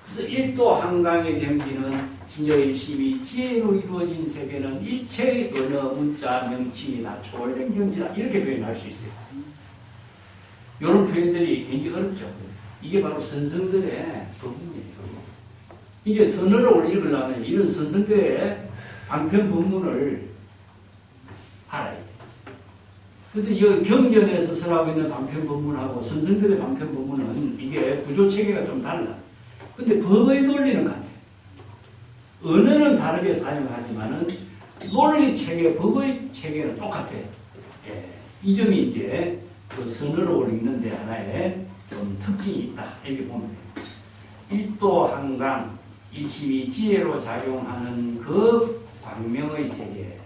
그래서 그래서 일도 한강의 경지는 진여일심이 지혜로 이루어진 세계는 일체의 언어, 문자, 명칭이 다 초월된 경지다. 이렇게 표현할 수 있어요. 이런 표현들이 굉장히 어렵죠. 이게 바로 선성들의 법문이에요. 이게 선어를 읽으려면 이런 선성들의 방편 법문을 알아야 돼요. 그래서 이 경전에서 설하고 있는 방편 법문하고 선성들의 방편 법문은 이게 구조 체계가 좀 달라. 근데 법의 논리는 같아요. 언어는 다르게 사용하지만은 논리 체계, 법의 체계는 똑같아요. 예. 이 점이 이제 그 선어로 읽는 데 하나의 좀 특징이 있다. 이렇게 보면 돼요. 일도 한강, 일심이 지혜로 작용하는 그 광명의 세계.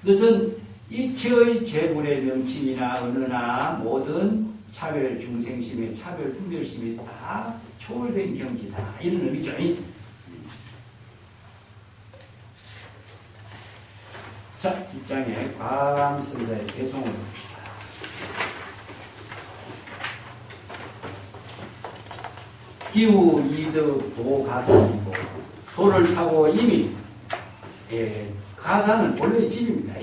그것은 일체의 재물의 명칭이나 언어나 모든 차별 중생심의 차별 분별심이 다 초월된 경지다. 이런 의미죠. 자, 뒷장에 과감선사의 대송을 봅시다. 기후 이득 도가산이고 소를 타고 이미 가산은 본래의 집입니다.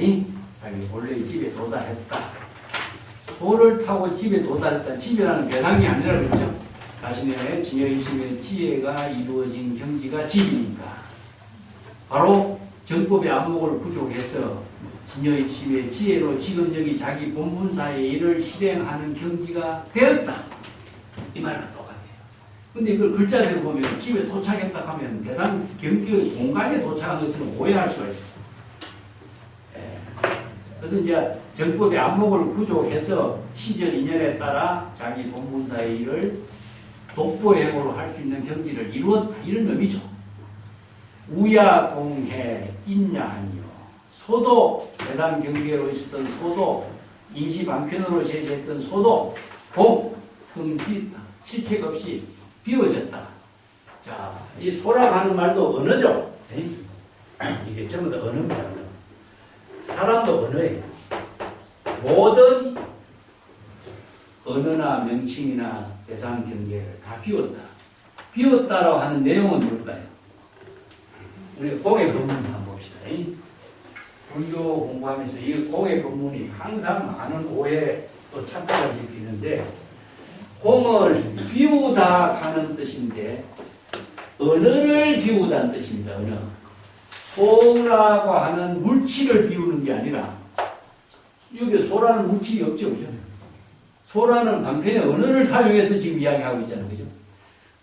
자기 본래의 집에 도달했다. 소를 타고 집에 도달했다. 집이라는 대상이 아니라 그렇죠. 자신의 진여의심의 지혜가 이루어진 경지가 집이니까 바로 정법의 안목을 부족해서 진여의심의 지혜로 지금 여기 자기 본분사의 일을 실행하는 경지가 되었다. 이 말과 똑같아요. 근데 이걸 글자대로 보면 집에 도착했다 하면 대상 경기의 공간에 도착한 것처럼 오해할 수가 있어요. 그래서 이제 정법의 안목을 부족해서 시절 인연에 따라 자기 본분사의 일을 독보행으로 할 수 있는 경지를 이루었다. 이런 의미죠. 우야공해 인야하니요. 소도 대상 경계로 있었던 소도 임시 방편으로 제시했던 소도 흠 실책 없이 비워졌다. 자, 이 소라고 하는 말도 언어죠. 이게 전부 다 언어입니다. 사람도 언어예요. 모든 언어나 명칭이나 대상 경계를 다 비웠다. 비웠다라고 하는 내용은 뭘까요? 우리 공예 법문 한번 봅시다. 불교 공부하면서 이 공예 법문이 항상 많은 오해 또 착각을 일으키는데 공을 비우다 하는 뜻인데 언어를 비우다는 뜻입니다. 언어. 소라고 하는 물질을 비우는 게 아니라 여기 소라는 물질이 없죠. 그죠? 소라는 방편의 언어를 사용해서 지금 이야기하고 있잖아요. 그죠?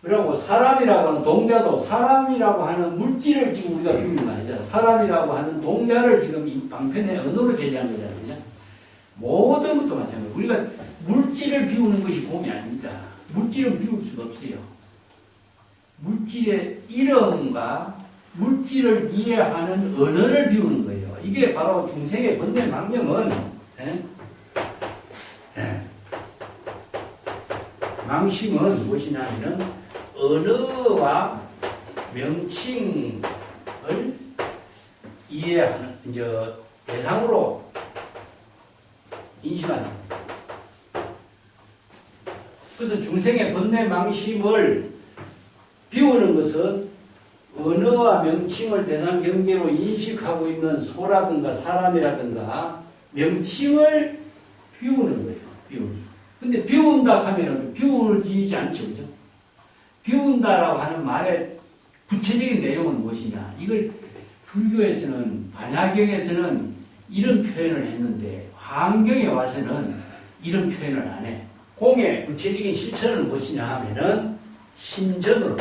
그리고 사람이라고 하는 동자도 사람이라고 하는 물질을 지금 우리가 비우는 거 아니잖아요. 사람이라고 하는 동자를 지금 이 방편의 언어로 제시한 거잖아요. 그죠? 모든 것도 마찬가지예요. 우리가 물질을 비우는 것이 공이 아닙니다. 물질은 비울 수가 없어요. 물질의 이름과 물질을 이해하는 언어를 비우는 거예요. 이게 바로 중생의 번뇌 망령은 망심은 무엇이냐면 언어와 명칭을 이해하는 이제 대상으로 인식하는 거예요. 그래서 중생의 번뇌 망심을 비우는 것은 언어와 명칭을 대상 경계로 인식하고 있는 소라든가 사람이라든가 명칭을 비우는 거예요. 비우는. 근데 비운다 하면은 비운을 지우지 않죠. 그죠? 비운다라고 하는 말의 구체적인 내용은 무엇이냐? 이걸 불교에서는, 반야경에서는 이런 표현을 했는데, 화엄경에 와서는 이런 표현을 안 해. 공의 구체적인 실천은 무엇이냐 하면은, 심전으로.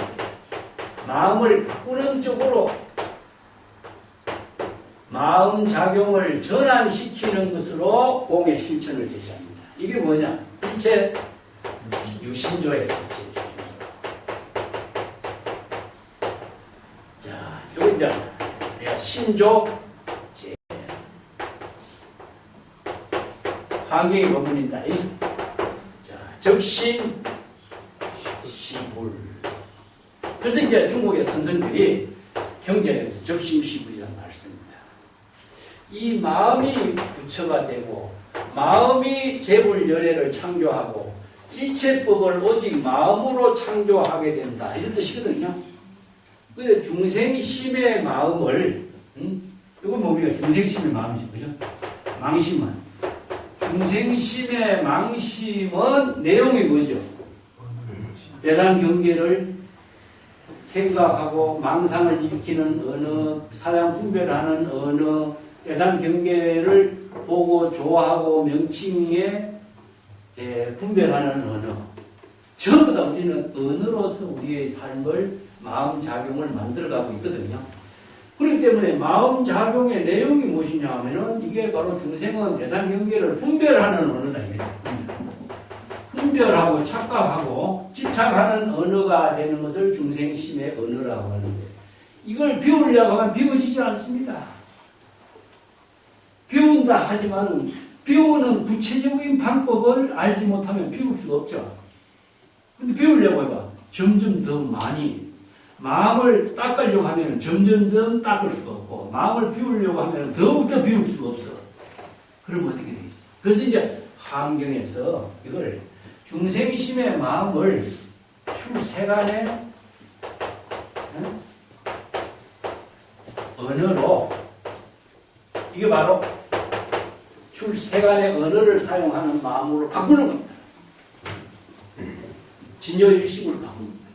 마음을 바꾸는 쪽으로 마음 작용을 전환시키는 것으로 공의 실천을 제시합니다. 이게 뭐냐? 일체 유신조예요. 자, 여기 이제 내가 신조 제 환경의 법문입니다. 자, 적신 시불. 그래서 이제 중국의 선생들이 경전에서 적심시불이라는 말을 씁니다. 이 마음이 부처가 되고 마음이 재불열애를 창조하고 일체법을 오직 마음으로 창조하게 된다. 이런 뜻이거든요. 근데 중생심의 마음을, 이건 뭡니까? 중생심의 마음이죠. 그죠? 망심은. 중생심의 망심은 내용이 뭐죠? 대상 경계를 생각하고 망상을 일으키는 언어, 사량 분별하는 언어, 대상 경계를 보고 좋아하고 명칭에 분별하는 언어. 전부 다 우리는 언어로서 우리의 삶을 마음작용을 만들어가고 있거든요. 그렇기 때문에 마음작용의 내용이 무엇이냐 하면은 이게 바로 중생은 대상 경계를 분별하는 언어다. 이게. 분별하고 착각하고 집착하는 언어가 되는 것을 중생심의 언어라고 하는데 이걸 비우려고 하면 비워지지 않습니다. 비운다 하지만 비우는 구체적인 방법을 알지 못하면 비울 수가 없죠. 근데 비우려고 해봐. 점점 더 많이 마음을 닦으려고 하면 점점 더 닦을 수가 없고 마음을 비우려고 하면 더욱더 비울 수가 없어. 그럼 어떻게 되겠어? 그래서 이제 환경에서 이걸 중생심의 마음을 출세간의 언어로 이게 바로 출세간의 언어를 사용하는 마음으로 바꾸는 겁니다. 진여일식으로 바꾸는 겁니다.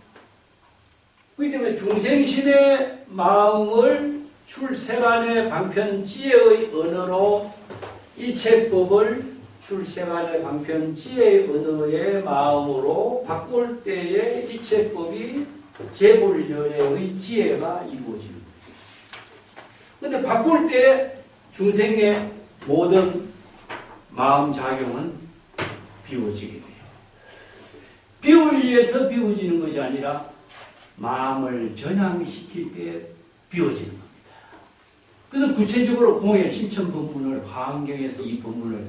그렇기 때문에 중생심의 마음을 출세간의 방편지혜의 언어로 일체법을 출세간의 방편지혜의 언어의 마음으로 바꿀 때에 일체법이 재불열의 지혜가 이루어지는 거죠. 그런데 바꿀 때 중생의 모든 마음작용은 비워지게 돼요. 비우기 위해서 비워지는 것이 아니라 마음을 전향시킬 때 비워지는 겁니다. 그래서 구체적으로 공의 실천 법문을 화엄경에서 이 법문을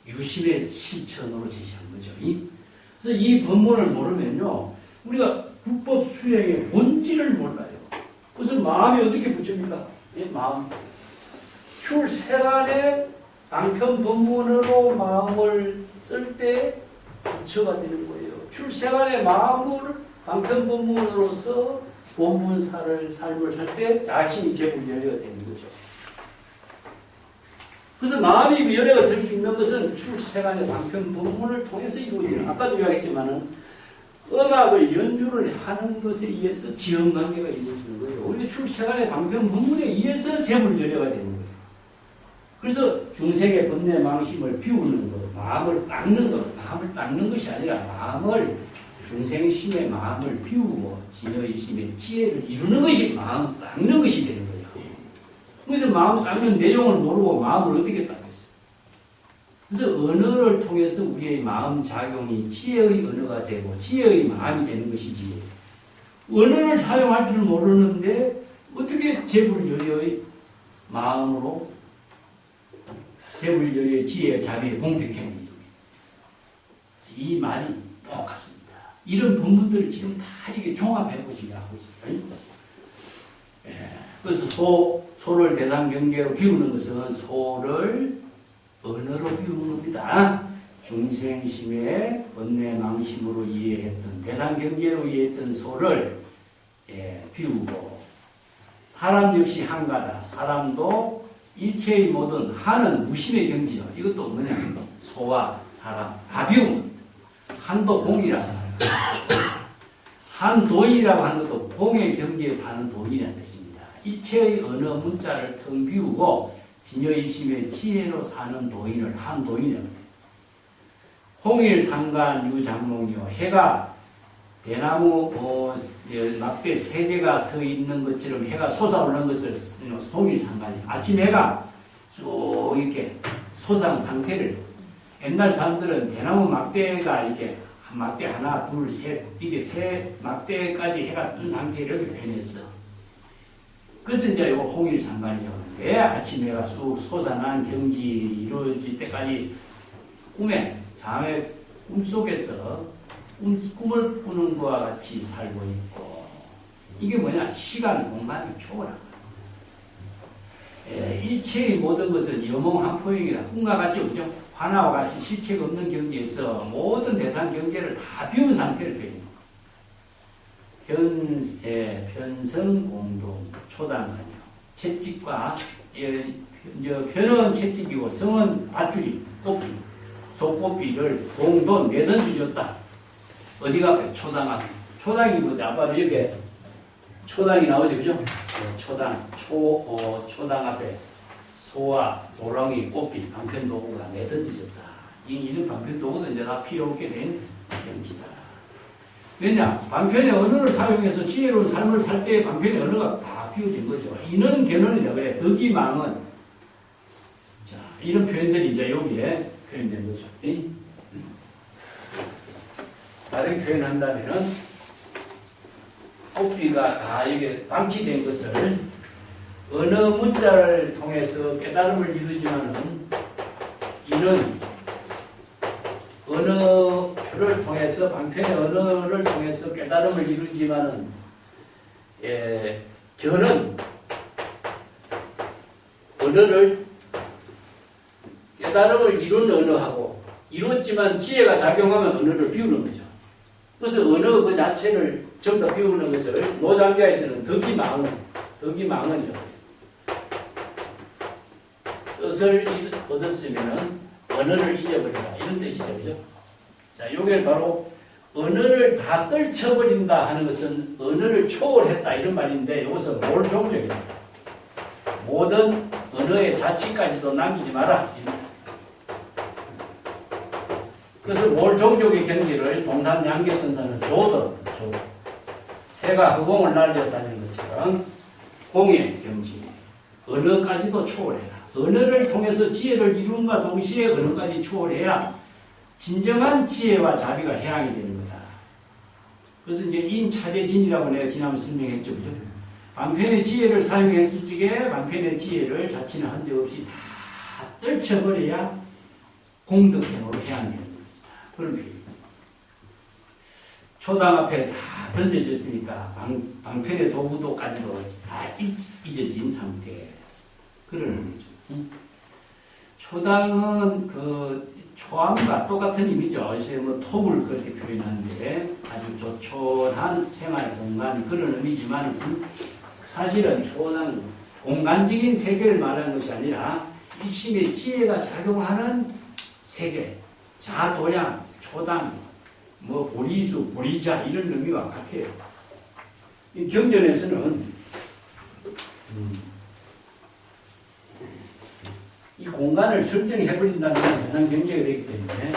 유심의 실천으로 제시한 거죠. 그래서 이 법문을 모르면요, 우리가 국법 수행의 본질을 몰라요. 그래서 마음이 어떻게 붙습니까? 마음. 출세간의 방편 법문으로 마음을 쓸 때 부처가 되는 거예요. 출세간의 마음을 방편 법문으로서 본문사를 삶을 살 때 자신이 재불열애가 되는 거죠. 그래서 마음이 미열애가 될 수 있는 것은 출세간의 방편 법문을 통해서 이루어지는, 아까도 이야기했지만은 음악을 연주를 하는 것에 의해서 지연관계가 이루어지는 거예요. 우리 출세간의 방편 법문에 의해서 재불열애가 되는 거예요. 그래서 중생의 번뇌 망심을 비우는 것, 마음을 닦는 것, 마음을 닦는 것이 아니라 마음을 중생심의 마음을 비우고 진여의심의 지혜를 이루는 것이 마음 닦는 것이 되는 거예요. 그래서 마음 닦는 내용을 모르고 마음을 어떻게 닦겠어요? 그래서 언어를 통해서 우리의 마음 작용이 지혜의 언어가 되고 지혜의 마음이 되는 것이지, 언어를 사용할 줄 모르는데 어떻게 재불열애의 마음으로 재불열애의 지혜 자비의 공백행을 이루게. 이 말이 똑같습니다. 이런 본문들을 지금 다 이게 종합해 보시게 하고 있어요. 그래서 소를 대상 경계로 비우는 것은 소를 언어로 비우는 겁니다. 중생심의 번뇌 망심으로 이해했던, 대상 경계로 이해했던 소를 비우고, 사람 역시 한가다. 사람도 일체의 모든 한은 무심의 경지죠. 이것도 뭐냐? 소와 사람 다 비우는 겁니다. 한도 공이라고 하는 한도인이라고 하는 것도 공의 경지에 사는 도인이라는 뜻입니다. 일체의 언어 문자를 텅 비우고 진여일심의 지혜로 사는 도인을 한도인이라고 합니다. 홍일상간 유장몽이요. 해가 대나무 막대 세 개가 서 있는 것처럼 해가 솟아오르는 것을 홍일상간이, 아침 해가 쭉 이렇게 솟아온 상태를, 옛날 사람들은 대나무 막대가 이렇게 막대 하나, 둘, 셋, 이게 세 막대까지 해가 뜬 상태를 이렇게 표현했어. 그래서 이제 이거 홍일상간이요. 왜 아침 해가 쑥 솟아난 경지 이루어질 때까지 잠의 꿈속에서 꿈을 꾸는 것과 같이 살고 있고, 이게 뭐냐? 시간, 공간이 초월한 거야. 일체의 모든 것은 여몽한포용이라 꿈과 같죠, 그죠? 하나와 같이 실체가 없는 경지에서 모든 대상 경계를 다 비운 상태를 표현해요. 편성 공동 초당하며 채찍과 편은 채찍이고 성은 밧줄이 꽃비 속꽃비를 공동 내던지줬다. 어디가 초당 초당이 뭐냐? 바로 여기 초당이 나오죠, 그죠? 네, 초당 앞에 소와 도랑이 꽃비 방편 도구가 내던지졌다. 이런 방편 도구는 이제 다 필요 없게 된 경지다. 왜냐? 방편의 언어를 사용해서 지혜로운 삶을 살 때의 방편의 언어가 다 비워진 거죠. 이는 견언이라고 해. 덕이망은. 자, 이런 표현들이 이제 여기에 표현된 거죠. 다른 표현한다면은, 꽃비가 다 이게 방치된 것을 어느 문자를 통해서 깨달음을 이루지만은, 이는 언어를 통해서 방편의 언어를 통해서 깨달음을 이루지만은 견은 언어를 깨달음을 이루는 언어하고 이뤘지만 지혜가 작용하면 언어를 비우는 거죠. 그래서 언어 그 자체를 전부 다 비우는 것을 노장자에서는 덕이망언이라고 해요. 뜻을 얻었으면은 언어를 잊어버린다. 이런 뜻이죠. 그죠? 자, 요게 바로 언어를 다 떨쳐버린다 하는 것은 언어를 초월했다. 이런 말인데 이것은 몰종적이다. 모든 언어의 자치까지도 남기지 마라. 그래서 몰종적의 경지를 동산 양계선사는 조도. 새가 허공을 날렸다는 것처럼 공의 경지, 언어까지도 초월해라. 언어를 통해서 지혜를 이룬과 동시에 언어까지 초월해야 진정한 지혜와 자비가 해양이 되는 거다. 그래서 이제 인차제진이라고 내가 지난번 설명했죠. 그죠? 방편의 지혜를 사용했을 적에 방편의 지혜를 자치는 한적 없이 다 떨쳐버려야 공덕행으로 해양이 되는 것이다. 그런 표현입니다. 초당 앞에 다 던져졌으니까 방편의 도구도까지도 다 잊어진 상태. 그런 의미죠. 초당은 그 초암과 똑같은 의미죠. 이제 뭐 톱을 그렇게 표현하는데 아주 조촐한 생활 공간 그런 의미지만 사실은 초당은 공간적인 세계를 말하는 것이 아니라 일심의 지혜가 작용하는 세계, 자도량, 초당, 뭐 보리수, 보리자 이런 의미와 같아요. 이 경전에서는 이 공간을 설정해버린다는 건 대상 경계가 되기 때문에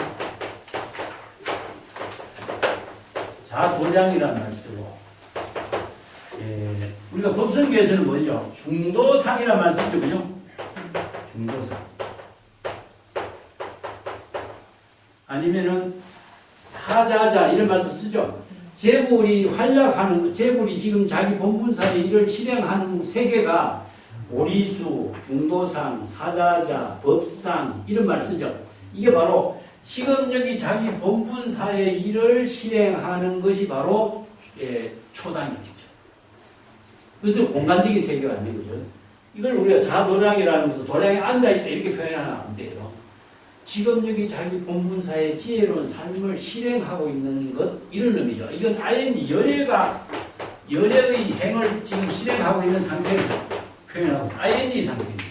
자도량이라는 말을 쓰고 우리가 법성계에서는 뭐죠? 중도상이라는 말을 쓰죠. 그죠? 중도상 아니면은 사자자 이런 말도 쓰죠. 재물이 활약하는 재물이 지금 자기 본분사의 일을 실행하는 세계가 보리수, 중도상, 사자자, 법상 이런 말 쓰죠. 이게 바로 지금 여기 자기 본분사의 일을 실행하는 것이 바로 초당이겠죠. 그래서 공간적인 세계가 아닌 거죠. 이걸 우리가 자도량이라면서 도량에 앉아있다 이렇게 표현하면 안 돼요. 지금 여기 자기 본분사의 지혜로운 삶을 실행하고 있는 것 이런 의미죠. 이건 ING 열애의 행을 지금 실행하고 있는 상태를 표현하고 ING 상태입니다.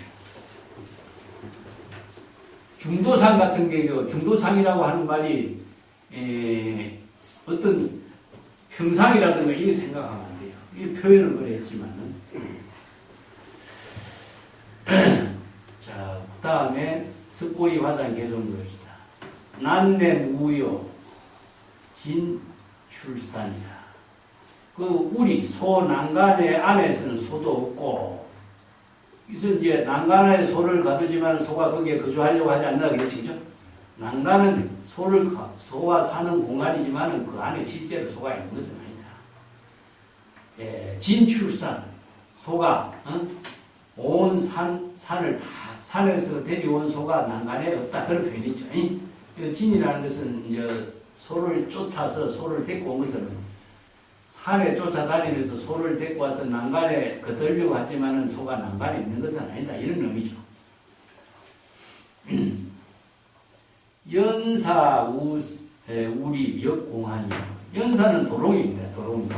중도상 같은 경우 중도상이라고 하는 말이 어떤 평상이라든가 이렇게 생각하면 안 돼요. 이게 표현을 그랬지만은 자, 그 다음에 석고이 화장 개종 봅시다. 난내 무요 진출산이라. 그 우리 소 난간의 안에서는 소도 없고, 그래서 이제 난간에 소를 가두지만 소가 거기에 거주하려고 하지 않나 그랬죠, 그죠? 난간은 소가 사는 공간이지만 그 안에 실제로 소가 있는 것은 아니다. 진출산, 소가 온 산을 다 산에서 데려온 소가 난간에 없다 그런 표현이죠. 진이라는 것은 이제 소를 쫓아서 소를 데리고 온 것은 산에 쫓아다니면서 소를 데리고 와서 난간에 거들려고 하지만은 소가 난간에 있는 것은 아니다 이런 의미죠. 연사, 우리, 역공한이요. 연사는 도롱입니다. 도롱이.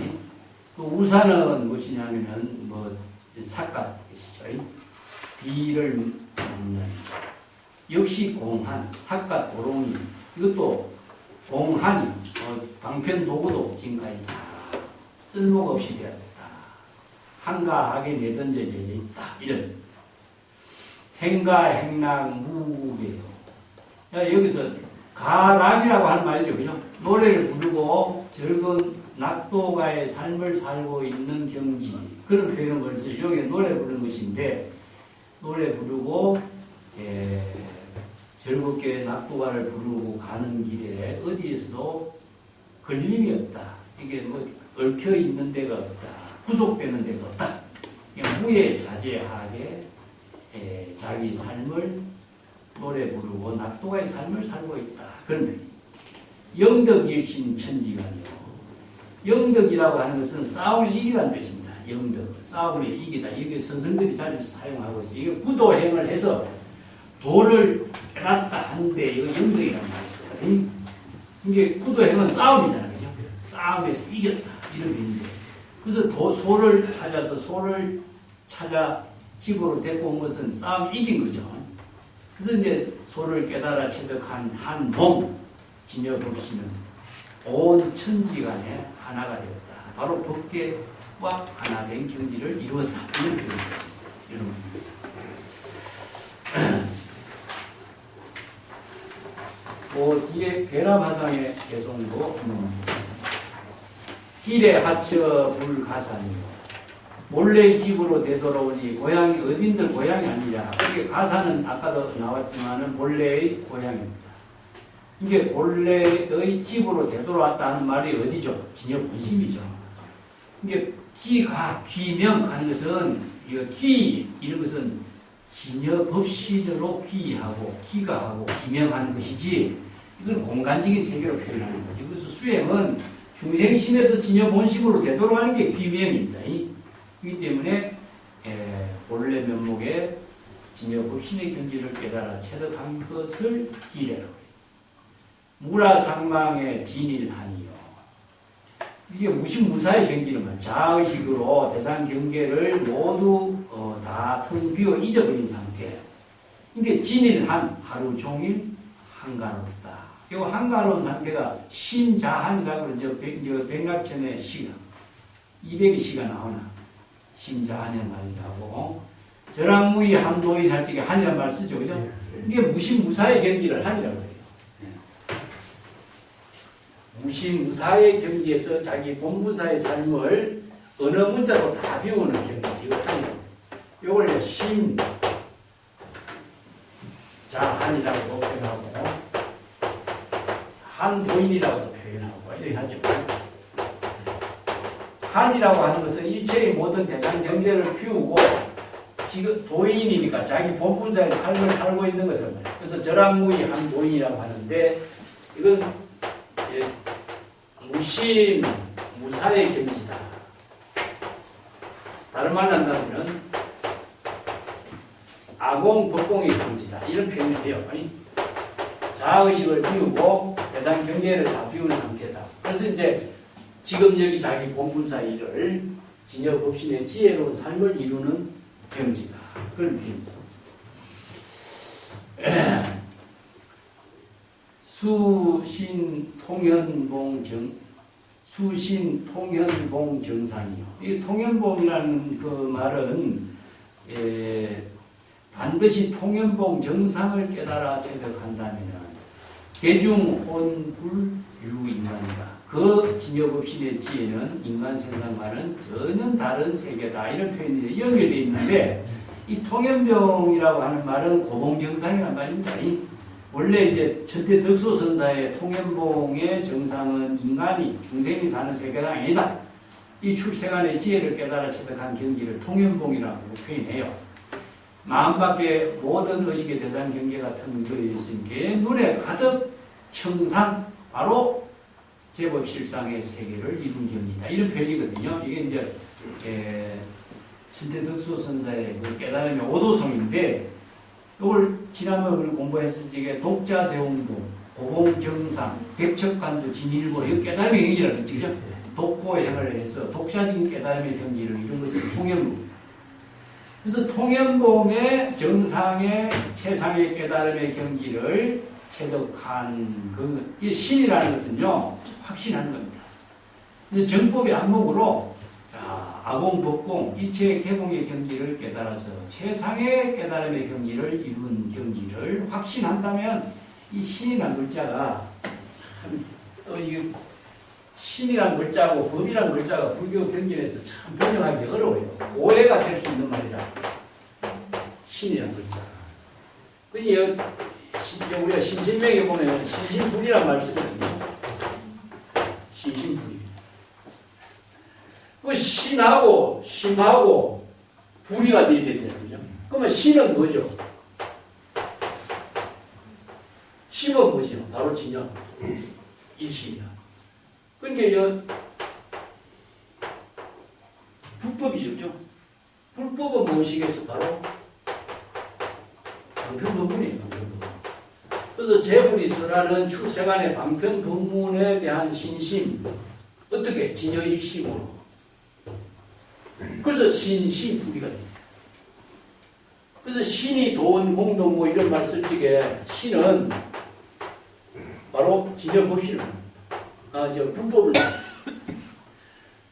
또 우사는 무엇이냐면은 뭐 삿갓이죠. 비를 먹는. 역시 공한, 삿갓, 도롱이. 이것도 공한이 방편 도구도 지금까지 다 쓸모가 없이 되었다. 한가하게 내던져져 있다. 이런 행가, 행락, 무게요. 여기서 가락이라고 하는 말이죠. 그죠? 노래를 부르고 즐거운 낙도가의 삶을 살고 있는 경지. 그런 표현을 벌써 여기 노래 부르는 것인데, 노래 부르고 즐겁게 낙도가를 부르고 가는 길에 어디에서도 걸림이 없다. 이게 뭐 얽혀 있는 데가 없다. 구속되는 데가 없다. 그냥 무예자제하게 자기 삶을 노래 부르고 낙도가의 삶을 살고 있다. 그런 영덕일신 천지간이요. 영덕이라고 하는 것은 싸움을 이기라는 뜻입니다. 영덕, 싸움을 이기다. 이게 선생들이 잘 사용하고 있어요. 이게 구도행을 해서 도를 깨닫다 하는데 이거 영덕이라는 말이 있어요. 이게 구도행은 싸움이잖아요. 그죠? 싸움에서 이겼다. 이런 의미인데. 그래서 소를 찾아서 소를 찾아 집으로 데리고 온 것은 싸움 이긴 거죠. 그래서 이제 소를 깨달아 체득한 한 몸, 진여법씨는 온 천지간에 하나가 되었다. 바로 법계와 하나된 경지를 이루었다. 이런 표현입니다. 이런 그 뒤에 괴라바상의 개송도 길에 하처 불가산이요. 몰래 집으로 되돌아오니 고향이 어딘들 고향이 아니냐. 이게 가산은 아까도 나왔지만은 본래의 고향입니다. 이게 본래의 집으로 되돌아왔다 하는 말이 어디죠? 진여부심이죠. 이게 기가 귀명 하는 것은 이거 귀 이런 것은 진여법시대로 귀하고 기가하고 기명하는 것이지 이건 공간적인 세계로 표현하는 거죠. 그래서 수행은 중생심에서 진여본심으로 되돌아가는 게 귀명입니다. 그렇기 때문에 본래 면목에 진여법신의 경지를 깨달아 체득한 것을 기례라고 해요. 무라상망의 진일하니요. 이게 무신무사의 경지는 말이에요. 자의식으로 대상 경계를 모두 다 텅 비워 잊어버린 상태. 이게 진일한 하루 종일 한가롭다. 이 한가로운 상태가 심자한이라고 그러죠. 백락천의 시가 200의 시가 나오나 심자한의 말이라고. 저랑무의 한도인 할 적에 한이라는 말 쓰죠. 그죠? 이게 무신무사의 경지를 한이라고 해요. 무신무사의 경지에서 자기 본분사의 삶을 어느 문자도 다 비우는 경지. 이거 한이라고. 이걸 심 자한이라고도 표현하고 한도인이라고도 표현하고 이렇게 하죠. 한이라고 하는 것은 일체의 모든 대상 경계를 피우고 지금 도인이니까 자기 본분사의 삶을 살고 있는 것을 말이에요. 그래서 저랑무의 한도인이라고 하는데 이건 무심, 무사의 경지다. 다른 말로 한다면 아공, 법공의 경지다. 이런 표현을 해요. 자의식을 비우고 대상 경계를 다 비우는 상태다. 그래서 이제 지금 여기 자기 본분사 일을 진여법신의 지혜로운 삶을 이루는 경지다. 그런 표현이죠. 수신 통현봉 정상이요. 이 통현봉이라는 그 말은 반드시 통현봉 정상을 깨달아 체득한다면 개중혼불유인간이다. 그 진여법신의 지혜는 인간 생각과는 전혀 다른 세계다. 이런 표현이 연결되어 있는데 이 통현봉이라고 하는 말은 고봉정상이라는 말입니다. 원래 이제 천태 덕소선사의 통현봉의 정상은 인간이 중생이 사는 세계가 아니다. 이 출생안의 지혜를 깨달아 체득한 경지를 통현봉이라고 표현해요. 마음 밖에 모든 의식의 대상 경계가 텅 비어 있으니까 눈에 가득 청상 바로 제법 실상의 세계를 이룬 경지다. 이런 표현이거든요. 이게 이제 천태 덕소선사의 그 깨달음의 오도성인데 이걸 지난번에 우리 공부했을 적에 독자 대홍도, 고봉정상, 백척간도, 진일보, 이 깨달음의 경지라고 했죠. 그죠? 독보의 행을 해서 독자적인 깨달음의 경지를 이룬 것을 통연봉. 그래서 통연봉의 정상의 최상의 깨달음의 경지를 체득한 그 신이라는 것은요, 확신하는 겁니다. 그래서 정법의 안목으로 자, 아공, 법공, 이체의 개공의 경지를 깨달아서 최상의 깨달음의 경지를 이룬 경지를 확신한다면 이 신이라는 글자가 이 신이란 글자하고 법이란 글자가 불교 경전에서 참 번역하기 어려워요. 오해가 될 수 있는 말이라. 신이란 글자. 그러니까 우리가 신신명에 보면 신신불이란 말 쓰거든요. 신신불이. 그 신하고 심하고 불이가 돼야 되잖아요. 그러면 신은 뭐죠? 심은 뭐죠? 바로 진영. 일신이야. 그러니까 불법이죠. 불법은 무엇이겠어? 바로 방편법문이에요. 그래서 재불이서라는 출세간의 방편법문에 대한 신심, 어떻게? 진여일심으로. 그래서 신심불이가 됩니다. 그래서 신이 돈, 공동 뭐 이런 말 쓸 적에 신은 바로 진여법신을 불법을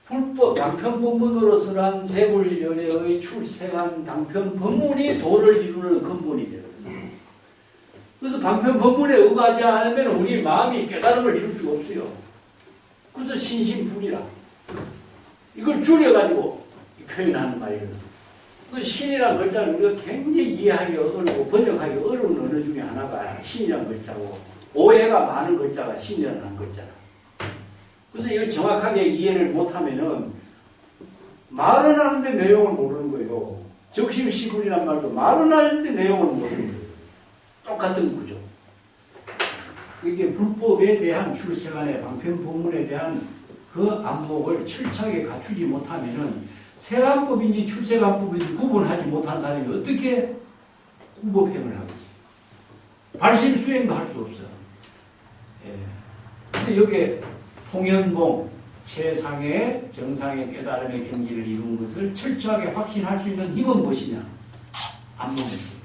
불법 방편법문으로서는 재불연회의 출세간 방편법문이 도를 이루는 근본이 되거든요. 그래서 방편법문에 응하지 않으면 우리 마음이 깨달음을 이룰 수가 없어요. 그래서 신심불이라 이걸 줄여가지고 표현하는 말이거든요. 그 신이란 글자를 우리가 굉장히 이해하기 어렵고 번역하기 어려운 언어 중에 하나가 신이란 글자고, 오해가 많은 글자가 신이라는 글자라. 그래서 이걸 정확하게 이해를 못하면은 말은 하는데 내용을 모르는 거예요. 적심시불이란 말도 말은 하는데 내용을 모르는 거예요. 똑같은 구조. 이게 불법에 대한 출세간의 방편법문에 대한 그 안목을 철저하게 갖추지 못하면은 세간법인지 출세간법인지 구분하지 못한 사람이 어떻게 구법행을 하겠어요? 발심수행도 할 수 없어요. 예. 그래서 여기에 통연봉, 최상의 정상의 깨달음의 경지를 이룬 것을 철저하게 확신할 수 있는 힘은 무엇이냐? 안목입니다.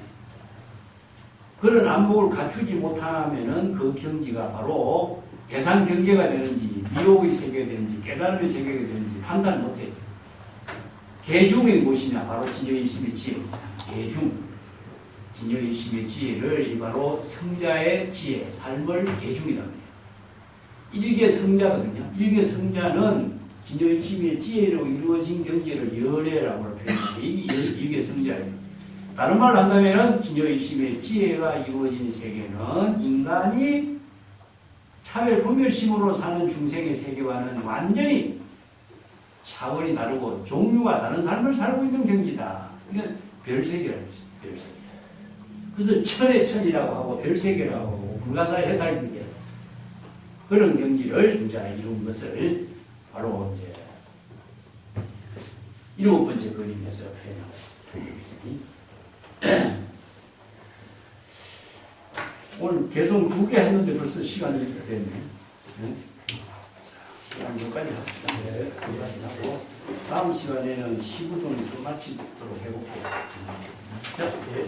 그런 안목을 갖추지 못하면은 그 경지가 바로 대상 경계가 되는지, 미혹의 세계가 되는지, 깨달음의 세계가 되는지 판단 못해요. 계중이 무엇이냐? 바로 진여일심의 지혜입니다. 계중. 진여일심의 지혜를 바로 성자의 지혜, 삶을 계중이라고 해요. 일개 성자거든요. 일개 성자는 진여일심의 지혜로 이루어진 경지를 열애라고 표현합니다. 이 일개 성자예요. 다른 말로 한다면 진여일심의 지혜가 이루어진 세계는 인간이 차별 분별심으로 사는 중생의 세계와는 완전히 차원이 다르고 종류가 다른 삶을 살고 있는 경지다. 이건 별세계라고 하죠. 별세계. 그래서 천의 천이라고 하고 별세계라고 하고 불가사의 해탈경계 그런 경지를 이제 이룬 것을 바로 이제 7번째 그림에서 표현하고 있습니다. 오늘 개성 2개 했는데 벌써 시간이 이렇게 됐네. 네? 여기까지 합시다. 네, 여기까지 하고 다음 시간에는 시구동을 좀 마치도록 해볼게요. 자, 예.